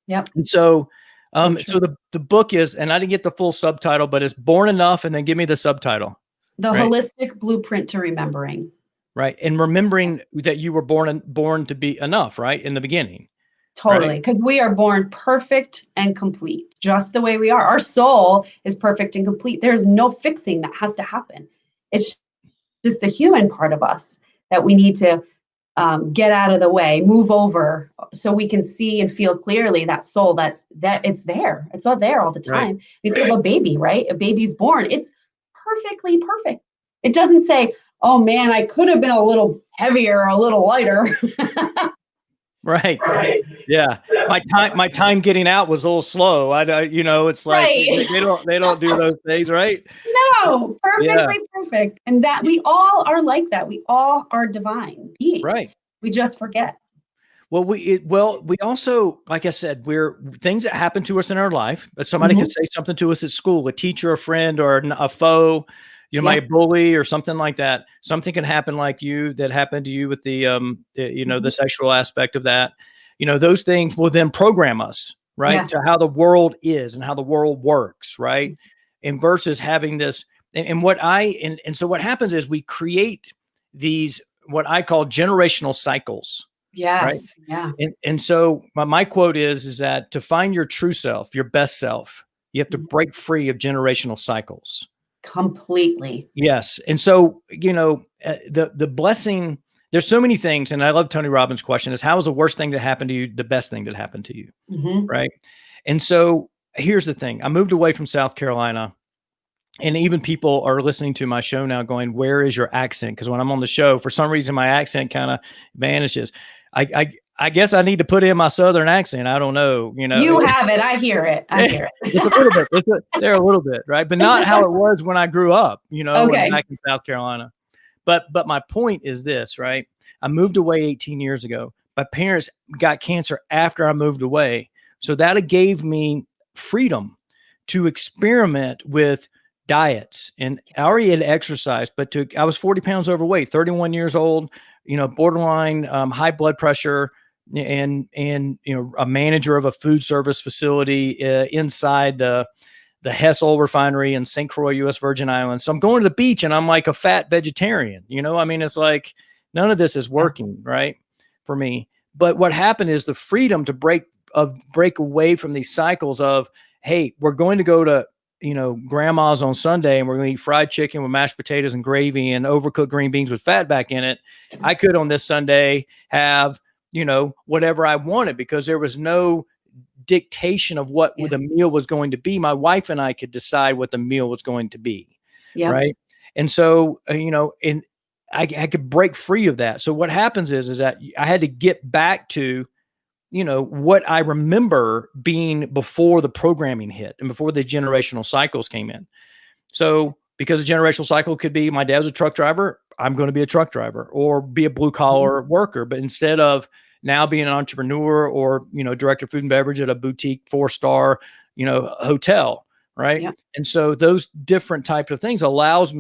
Yep. And so, so the book is, and I didn't get the full subtitle, but it's Born Enough. And then give me the subtitle. The Holistic Blueprint to Remembering. Right. And remembering that you were born to be enough, right? In the beginning. Totally. Because we are born perfect and complete, just the way we are. Our soul is perfect and complete. There's no fixing that has to happen. It's just the human part of us that we need to get out of the way, move over, so we can see and feel clearly that soul that it's there. It's not there all the time. You think of a baby, right? A baby's born. It's perfectly perfect. It doesn't say, oh man, I could have been a little heavier or a little lighter. Right. Yeah. My time getting out was a little slow. It's like they don't do those things, right? No, perfectly perfect. And that we all are like that. We all are divine beings. Right. We just forget. Well, we also, like I said, we're things that happen to us in our life. But somebody could say something to us at school, a teacher, a friend, or a foe. My bully or something like that. Something can happen that happened to you with the, the sexual aspect of that. Those things will then program us, right? To how the world is and how the world works, right? And versus having this, and so what happens is we create these, what I call generational cycles. Yes. Right? Yeah. And so my quote is that to find your true self, your best self, you have to break free of generational cycles. Completely. Yes. And so, the blessing, there's so many things. And I love Tony Robbins' question is, how is the worst thing that happened to you the best thing that happened to you? Right. And so here's the thing. I moved away from South Carolina, and even people are listening to my show now going, where is your accent? Because when I'm on the show, for some reason, my accent kind of vanishes. I I guess I need to put in my Southern accent. I don't know, You have it. I hear it. It's a little bit. They're a little bit, right? But not how it was when I grew up, Okay. back in South Carolina. But my point is this, right? I moved away 18 years ago. My parents got cancer after I moved away. So that gave me freedom to experiment with diets. And I already had exercised, but I was 40 pounds overweight, 31 years old, borderline high blood pressure, and a manager of a food service facility inside the Hess oil refinery in St. Croix, U.S. Virgin Islands. So I'm going to the beach and I'm like a fat vegetarian. I mean, it's like none of this is working, right, for me. But what happened is the freedom to break away from these cycles of, hey, we're going to go to grandma's on Sunday and we're going to eat fried chicken with mashed potatoes and gravy and overcooked green beans with fat back in it. I could on this Sunday have whatever I wanted, because there was no dictation of what the meal was going to be. My wife and I could decide what the meal was going to be. Yep. Right. And so, and I could break free of that. So what happens is that I had to get back to, what I remember being before the programming hit and before the generational cycles came in. So because the generational cycle could be, my dad was a truck driver, I'm going to be a truck driver, or be a blue collar worker. But instead of now being an entrepreneur or, director of food and beverage at a boutique 4-star, hotel. Right. Yep. And so those different types of things allows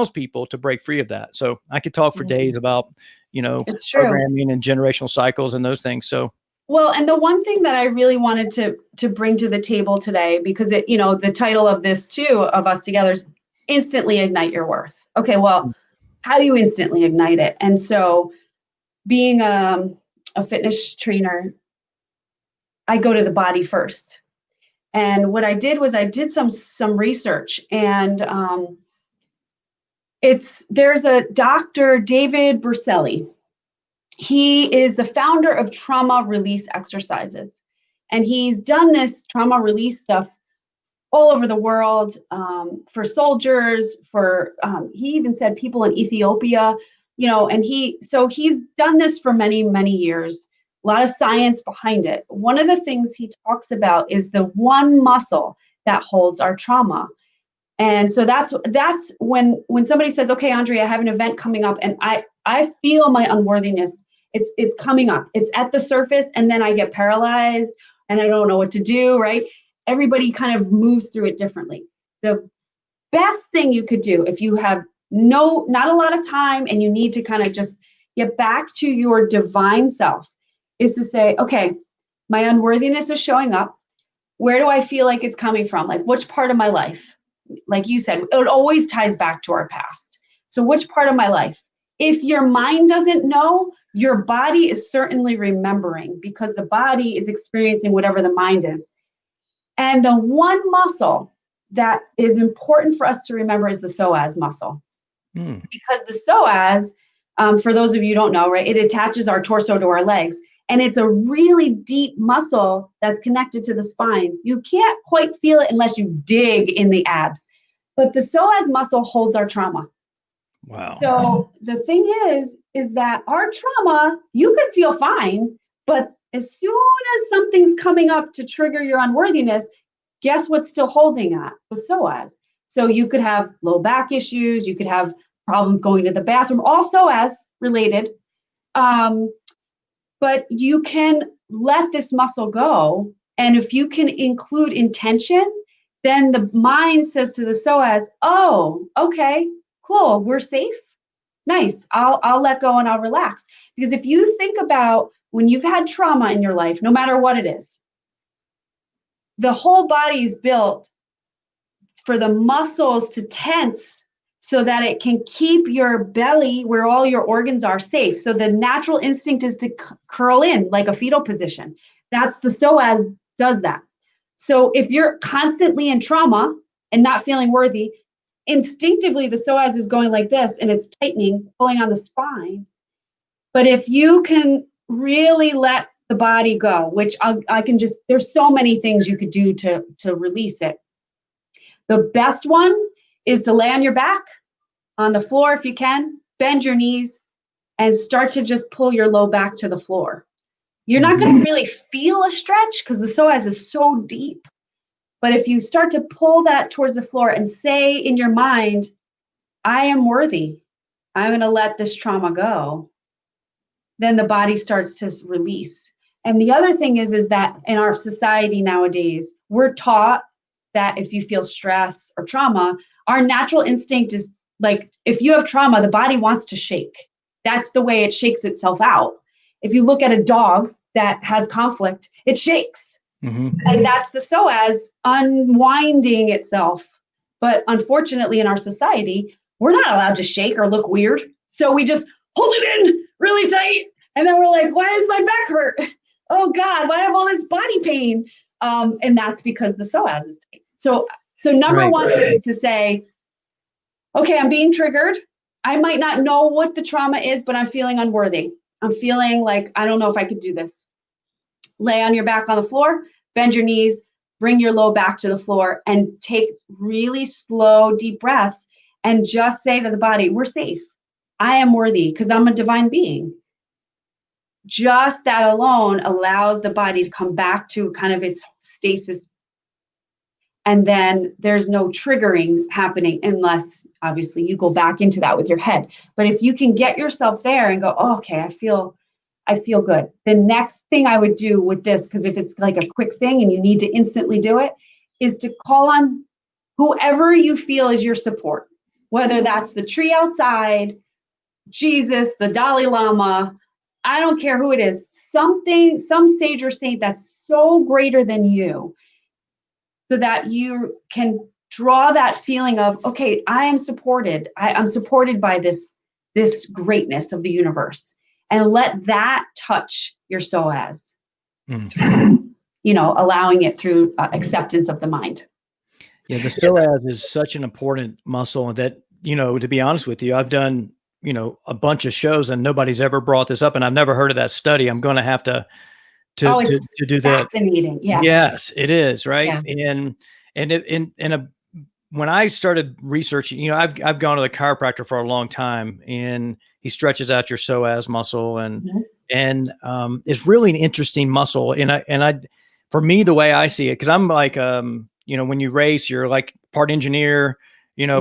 people to break free of that. So I could talk for days about, programming and generational cycles and those things. So. Well, and the one thing that I really wanted to bring to the table today, because the title of this too, of us together, is Instantly Ignite Your Worth. Okay. Well, how do you instantly ignite it? And so being a fitness trainer, I go to the body first. And what I did was I did some research, and there's a Dr. David Berceli. He is the founder of trauma release exercises, and he's done this trauma release stuff all over the world, for soldiers, he even said people in Ethiopia, and he's done this for many, many years. A lot of science behind it. One of the things he talks about is the one muscle that holds our trauma. And so that's when somebody says, okay, Ondrea, I have an event coming up and I feel my unworthiness. It's coming up. It's at the surface, and then I get paralyzed and I don't know what to do, right? Everybody kind of moves through it differently. The best thing you could do if you have not a lot of time and you need to kind of just get back to your divine self is to say, okay, my unworthiness is showing up. Where do I feel like it's coming from? Like, which part of my life? Like you said, it always ties back to our past. So which part of my life? If your mind doesn't know, your body is certainly remembering, because the body is experiencing whatever the mind is. And the one muscle that is important for us to remember is the psoas muscle. Because the psoas, for those of you who don't know, right, it attaches our torso to our legs. And it's a really deep muscle that's connected to the spine. You can't quite feel it unless you dig in the abs. But the psoas muscle holds our trauma. Wow. So the thing is that our trauma, you could feel fine, but as soon as something's coming up to trigger your unworthiness, guess what's still holding that? The psoas. So you could have low back issues, you could have problems going to the bathroom, all psoas related. But you can let this muscle go. And if you can include intention, then the mind says to the psoas, oh, okay, cool, we're safe. Nice. I'll let go and I'll relax. Because if you think about when you've had trauma in your life, no matter what it is, the whole body is built for the muscles to tense so that it can keep your belly, where all your organs are, safe. So the natural instinct is to curl in like a fetal position. That's the psoas does that. So if you're constantly in trauma and not feeling worthy, instinctively the psoas is going like this and it's tightening, pulling on the spine. But if you can really let the body go, which I can just, there's so many things you could do to release it. The best one is to lay on your back on the floor if you can, bend your knees, and start to just pull your low back to the floor. You're not going to really feel a stretch because the psoas is so deep. But if you start to pull that towards the floor and say in your mind, I am worthy, I'm going to let this trauma go, then the body starts to release. And the other thing is that in our society nowadays, we're taught that if you feel stress or trauma, our natural instinct is like, if you have trauma, the body wants to shake. That's the way it shakes itself out. If you look at a dog that has conflict, it shakes. And that's the psoas unwinding itself. But unfortunately, in our society, we're not allowed to shake or look weird. So we just hold it in really tight. And then we're like, why does my back hurt? Oh God, why do I have all this body pain? And that's because the psoas is tight. So number one is to say, okay, I'm being triggered. I might not know what the trauma is, but I'm feeling unworthy. I'm feeling like, I don't know if I could do this. Lay on your back on the floor, bend your knees, bring your low back to the floor, and take really slow, deep breaths, and just say to the body, we're safe. I am worthy because I'm a divine being. Just that alone allows the body to come back to kind of its stasis. And then there's no triggering happening unless obviously you go back into that with your head. But if you can get yourself there and go, oh, okay, I feel good. The next thing I would do with this, because if it's like a quick thing and you need to instantly do it, is to call on whoever you feel is your support, whether that's the tree outside, Jesus, the Dalai Lama, I don't care who it is, some sage or saint that's so greater than you, so that you can draw that feeling of, okay, I am supported. I'm supported by this greatness of the universe. And let that touch your psoas, through, allowing it through acceptance of the mind. Yeah, the psoas is such an important muscle that, to be honest with you, I've done, a bunch of shows and nobody's ever brought this up, and I've never heard of that study. I'm going to have to do that. Fascinating. Yeah. Yes, it is. Right. Yeah. When I started researching, I've gone to the chiropractor for a long time, and he stretches out your psoas muscle, and it's really an interesting muscle. And for me, the way I see it, because I'm like, when you race, you're like part engineer,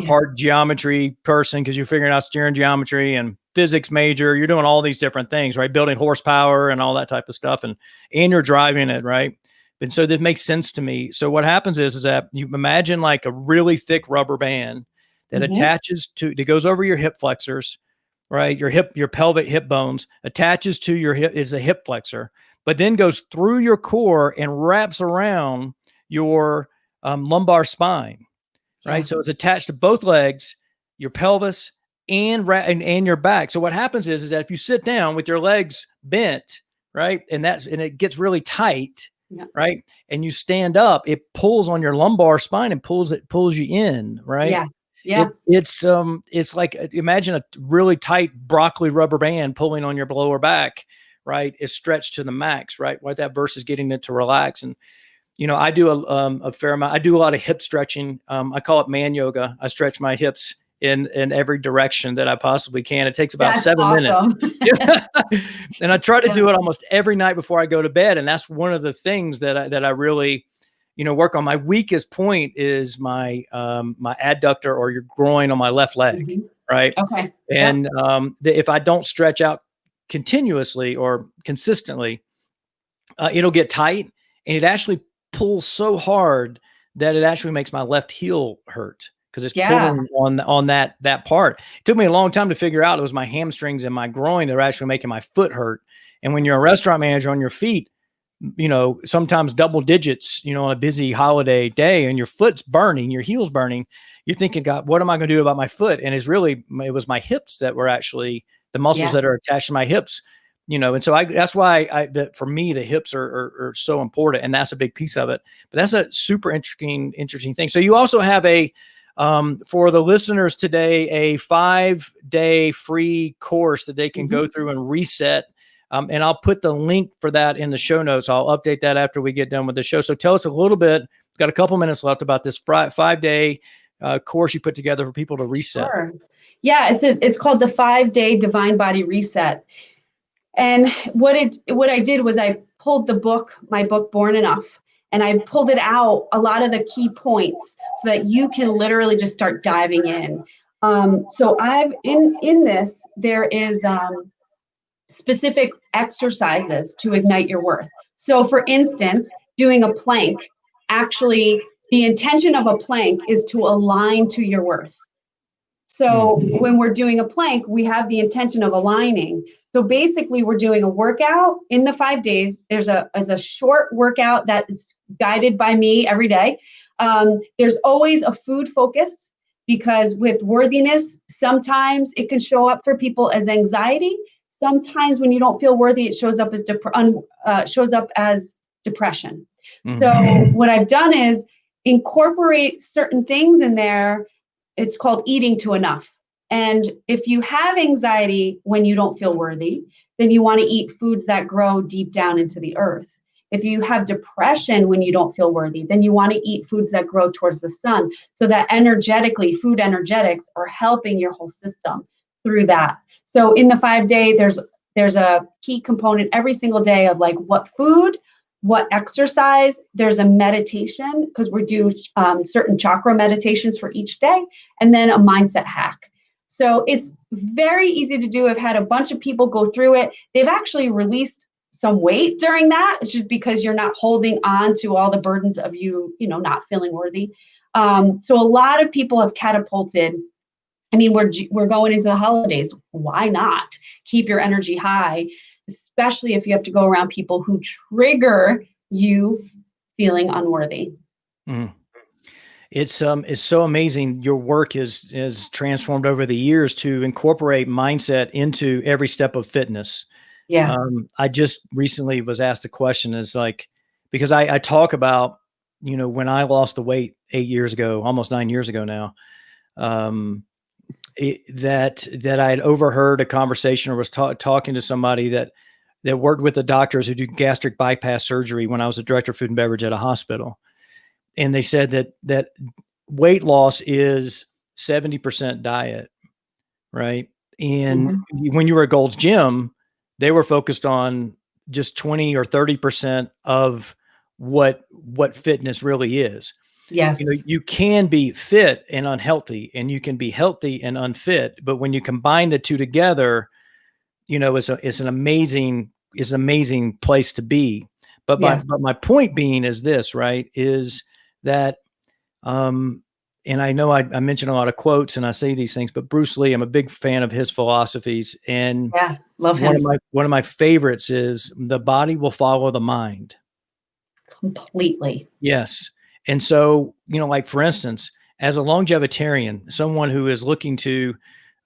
part geometry person, because you're figuring out steering geometry, and physics major. You're doing all these different things, right? Building horsepower and all that type of stuff, and you're driving it, right? And so that makes sense to me. So what happens is that you imagine like a really thick rubber band that that goes over your hip flexors, right? Your pelvic hip bones, attaches to your hip, is a hip flexor, but then goes through your core and wraps around your lumbar spine, right? Yeah. So it's attached to both legs, your pelvis, and your back. So what happens is that if you sit down with your legs bent, right, and it gets really tight, right, and you stand up, it pulls on your lumbar spine and pulls you in, right? Yeah. It's like, imagine a really tight broccoli rubber band pulling on your lower back, right? It's stretched to the max, right? What that versus getting it to relax. And I do a fair amount. I do a lot of hip stretching. I call it man yoga. I stretch my hips in every direction that I possibly can. It takes about 7 minutes. And I try to do it almost every night before I go to bed. And that's one of the things that I really, work on. My weakest point is my adductor or your groin on my left leg. Right. Okay. And if I don't stretch out continuously or consistently, it'll get tight, and it actually pulls so hard that it actually makes my left heel hurt, because it's pulling on that part. It took me a long time to figure out it was my hamstrings and my groin that are actually making my foot hurt. And when you're a restaurant manager on your feet, sometimes double digits, on a busy holiday day, and your foot's burning, your heel's burning, you're thinking, God, what am I going to do about my foot? And it was my hips that were actually the muscles that are attached to my hips, and so that's why for me, the hips are so important, and that's a big piece of it. But that's a super interesting thing. So you also have for the listeners today, a 5-day free course that they can go through and reset. And I'll put the link for that in the show notes. I'll update that after we get done with the show. So tell us a little bit, we've got a couple minutes left, about this 5-day course you put together for people to reset. Sure. Yeah, it's called the 5-day Divine Body Reset. And what I did was I pulled my book, Born Enough, and I pulled it out, a lot of the key points, so that you can literally just start diving in. So I've in this, there is specific exercises to ignite your worth. So for instance, doing a plank, actually, the intention of a plank is to align to your worth. So when we're doing a plank, we have the intention of aligning. So basically, we're doing a workout in the 5 days. There's a short workout that is guided by me every day. There's always a food focus, because with worthiness, sometimes it can show up for people as anxiety. Sometimes when you don't feel worthy, it shows up as depression. So what I've done is incorporate certain things in there. It's called eating to enough. And if you have anxiety when you don't feel worthy, then you want to eat foods that grow deep down into the earth. If you have depression when you don't feel worthy, then you want to eat foods that grow towards the sun, so that energetically, food energetics are helping your whole system through that. So in the 5 day, there's a key component every single day of like what food, what exercise. There's a meditation, because we do certain chakra meditations for each day, and then a mindset hack. So it's very easy to do. I've had a bunch of people go through it. They've actually released some weight during that, which is because you're not holding on to all the burdens of not feeling worthy. So a lot of people have catapulted. I mean, we're going into the holidays. Why not keep your energy high, especially if you have to go around people who trigger you feeling unworthy? It's so amazing. Your work is transformed over the years to incorporate mindset into every step of fitness. Yeah. I just recently was asked a question, is like, because I talk about, when I lost the weight 8 years ago, almost 9 years ago now, that I had overheard a conversation, or was talking to somebody that worked with the doctors who do gastric bypass surgery when I was a director of food and beverage at a hospital. And they said that weight loss is 70% diet, right? And when you were at Gold's Gym, they were focused on just 20 or 30% of what fitness really is. Yes. You can be fit and unhealthy, and you can be healthy and unfit, but when you combine the two together, it's an amazing place to be. But my point being is this, right? Is that, and I know I mention a lot of quotes and I say these things, but Bruce Lee, I'm a big fan of his philosophies, and love him. One of my favorites is the body will follow the mind. Completely. Yes. And so, like for instance, as a longevitarian, someone who is looking to,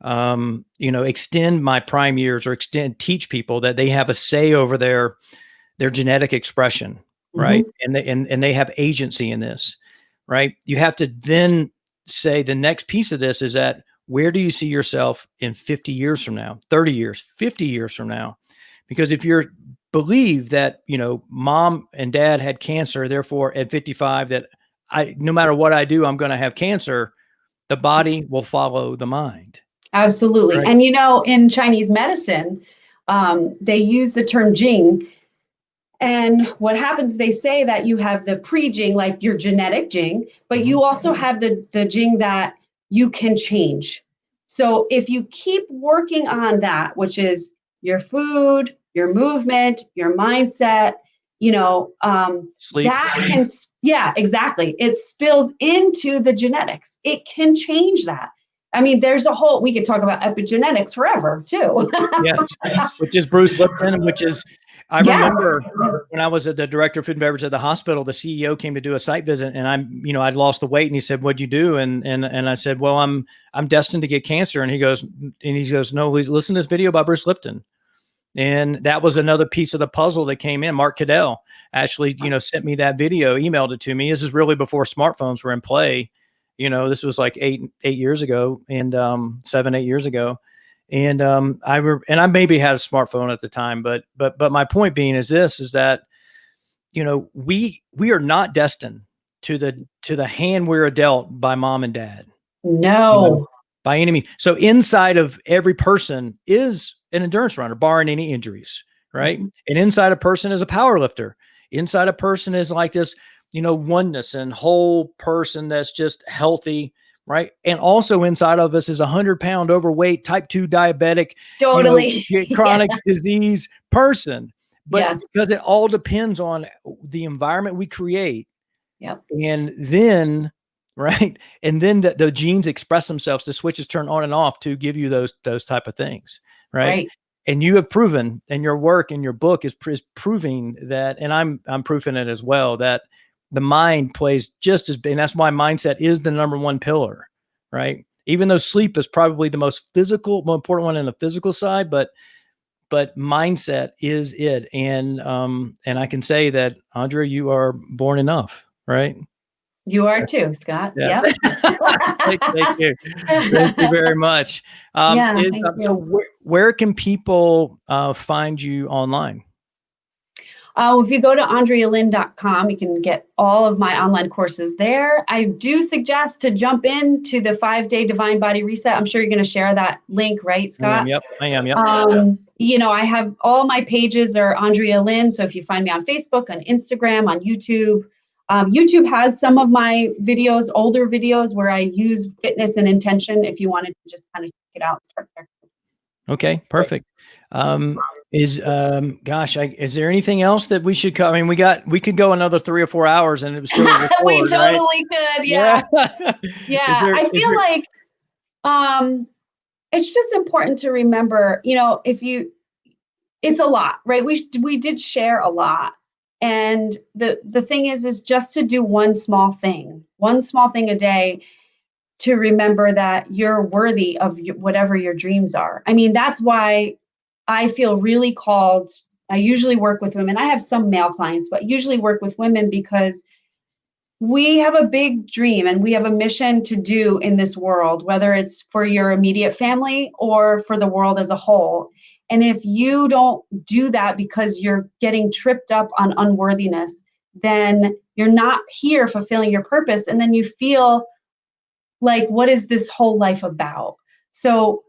extend my prime years, or teach people that they have a say over their genetic expression, right? And they have agency in this, right? You have to then say the next piece of this is that, where do you see yourself in 50 years from now, 30 years, 50 years from now? Because if you're believe that, mom and dad had cancer, therefore at 55, that no matter what I do, I'm going to have cancer, the body will follow the mind. Absolutely. Right? And, in Chinese medicine, they use the term jing. And what happens, they say that you have the pre-jing, like your genetic jing, but you also have the jing that you can change. So if you keep working on that, which is your food, your movement, your mindset, sleep. Yeah, exactly. It spills into the genetics. It can change that. I mean, we could talk about epigenetics forever too. Yes, which is Bruce Lipton, which is, I remember when I was at the director of food and beverage at the hospital, the CEO came to do a site visit, and I'd lost the weight, and he said, "What'd you do?" And I said, "Well, I'm destined to get cancer." And he goes, "No, listen to this video by Bruce Lipton." And that was another piece of the puzzle that came in. Mark Cadell actually, sent me that video, emailed it to me. This is really before smartphones were in play. This was like 8 years ago, and 7, 8 years ago. And I maybe had a smartphone at the time, but my point being is this, is that, we are not destined to the hand we're dealt by mom and dad. No. By any means. So inside of every person is an endurance runner, barring any injuries, right? Mm-hmm. And inside a person is a power lifter. Inside a person is like this, oneness and whole person that's just healthy, right? And also inside of us is 100-pound overweight, type 2 diabetic, Totally. chronic disease person. But Yes. because it all depends on the environment we create. Yep. And then, right. And then the genes express themselves, the switches turn on and off to give you those type of things. Right. And you have proven, and your work in your book is proving that, and I'm proving it as well, that the mind plays just as big. And that's why mindset is the number one pillar, right? Even though sleep is probably the most important one in the physical side, but mindset is it. And I can say that, Ondrea, you are born enough, right? You are too, Scott. Yeah. Yep. Thank you. Thank you very much. Thank you. So where can people find you online? If you go to OndreaLynn.com, you can get all of my online courses there. I do suggest to jump into the 5-day Divine Body Reset. I'm sure you're going to share that link, right, Scott? I am. Yep. I have all my pages are Ondrea Lynn. So if you find me on Facebook, on Instagram, on YouTube, YouTube has some of my videos, older videos where I use fitness and intention. If you wanted to just kind of check it out, start there. Okay, perfect. Is there anything else that we should cover? I mean, we could go another 3 or 4 hours and it was still we totally could. Yeah. Yeah. I feel like it's just important to remember, it's a lot, right? We did share a lot. And the thing is just to do one small thing a day, to remember that you're worthy of whatever your dreams are. I mean, that's why I feel really called. I usually work with women. I have some male clients, but usually work with women because we have a big dream and we have a mission to do in this world, whether it's for your immediate family or for the world as a whole. And if you don't do that because you're getting tripped up on unworthiness, then you're not here fulfilling your purpose. And then you feel like, what is this whole life about? So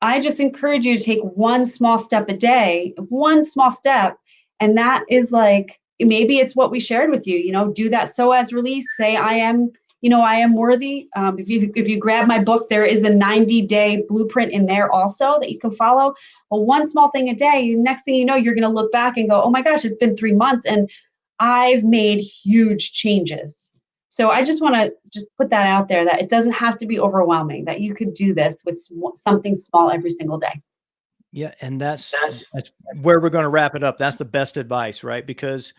I just encourage you to take one small step a day, one small step. And that is like, maybe it's what we shared with you, do that psoas release, say, I am worthy. If you grab my book, there is a 90-day blueprint in there also that you can follow. But one small thing a day, next thing you know, you're going to look back and go, oh my gosh, it's been 3 months and I've made huge changes. So I just want to just put that out there, that it doesn't have to be overwhelming, that you could do this with something small every single day. Yeah. And that's where we're going to wrap it up. That's the best advice, right? Because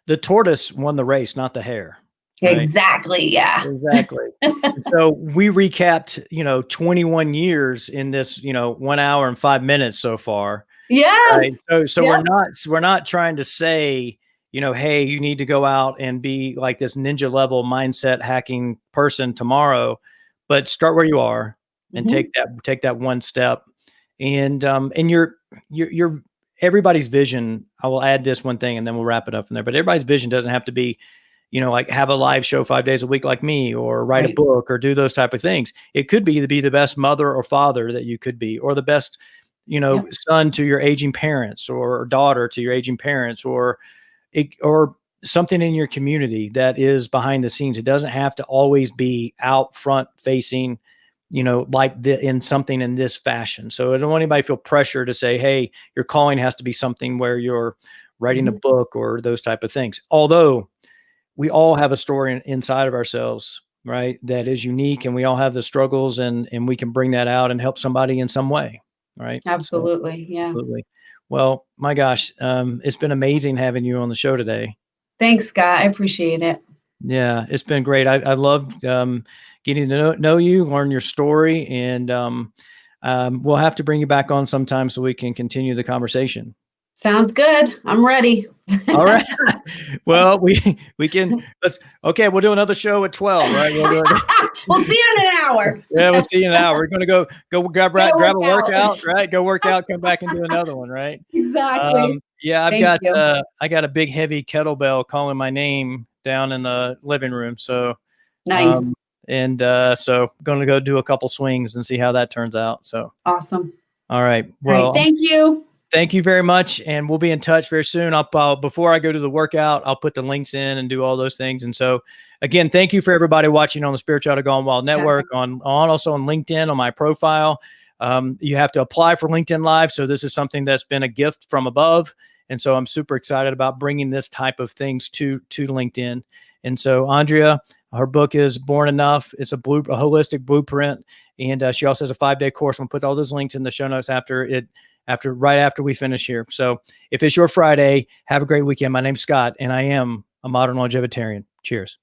the tortoise won the race, not the hare. Right? Exactly. Yeah. Exactly. So we recapped, 21 years in this, 1 hour and 5 minutes so far. Yes. Right? So yep. we're not trying to say, hey, you need to go out and be like this ninja level mindset hacking person tomorrow, but start where you are and take that one step. And your everybody's vision. I will add this one thing and then we'll wrap it up in there. But everybody's vision doesn't have to be, like have a live show 5 days a week like me, or write a book, or do those type of things. It could be to be the best mother or father that you could be, or the best, son to your aging parents, or daughter to your aging parents, or something in your community that is behind the scenes. It doesn't have to always be out front facing, like in something in this fashion. So I don't want anybody to feel pressure to say, hey, your calling has to be something where you're writing a book or those type of things. Although we all have a story inside of ourselves, right, that is unique, and we all have the struggles, and we can bring that out and help somebody in some way. Right. Absolutely. So, yeah. Absolutely. Well, my gosh, it's been amazing having you on the show today. Thanks, Scott. I appreciate it. Yeah, it's been great. I loved getting to know you, learn your story, and we'll have to bring you back on sometime so we can continue the conversation. Sounds good. I'm ready. All right. Well, we can. Okay, we'll do another show at 12, right? We'll see you in an hour. Yeah, we'll see you in an hour. We're going to go grab a workout, right? Go work out, come back and do another one, right? Exactly. Yeah, I got a big heavy kettlebell calling my name down in the living room. So nice. So going to go do a couple swings and see how that turns out. So awesome. All right. Well, all right, thank you. Thank you very much. And we'll be in touch very soon. Before I go to the workout, I'll put the links in and do all those things. And so again, thank you for everybody watching on the Spirituality Gone Wild Network, also on LinkedIn, on my profile. You have to apply for LinkedIn Live. So this is something that's been a gift from above. And so I'm super excited about bringing this type of things to LinkedIn. And so Ondrea, her book is Born Enough. It's a holistic blueprint. And she also has a 5-day course. We'll put all those links in the show notes right after we finish here. So if it's your Friday, have a great weekend. My name's Scott, and I am a modern longevitarian. Cheers.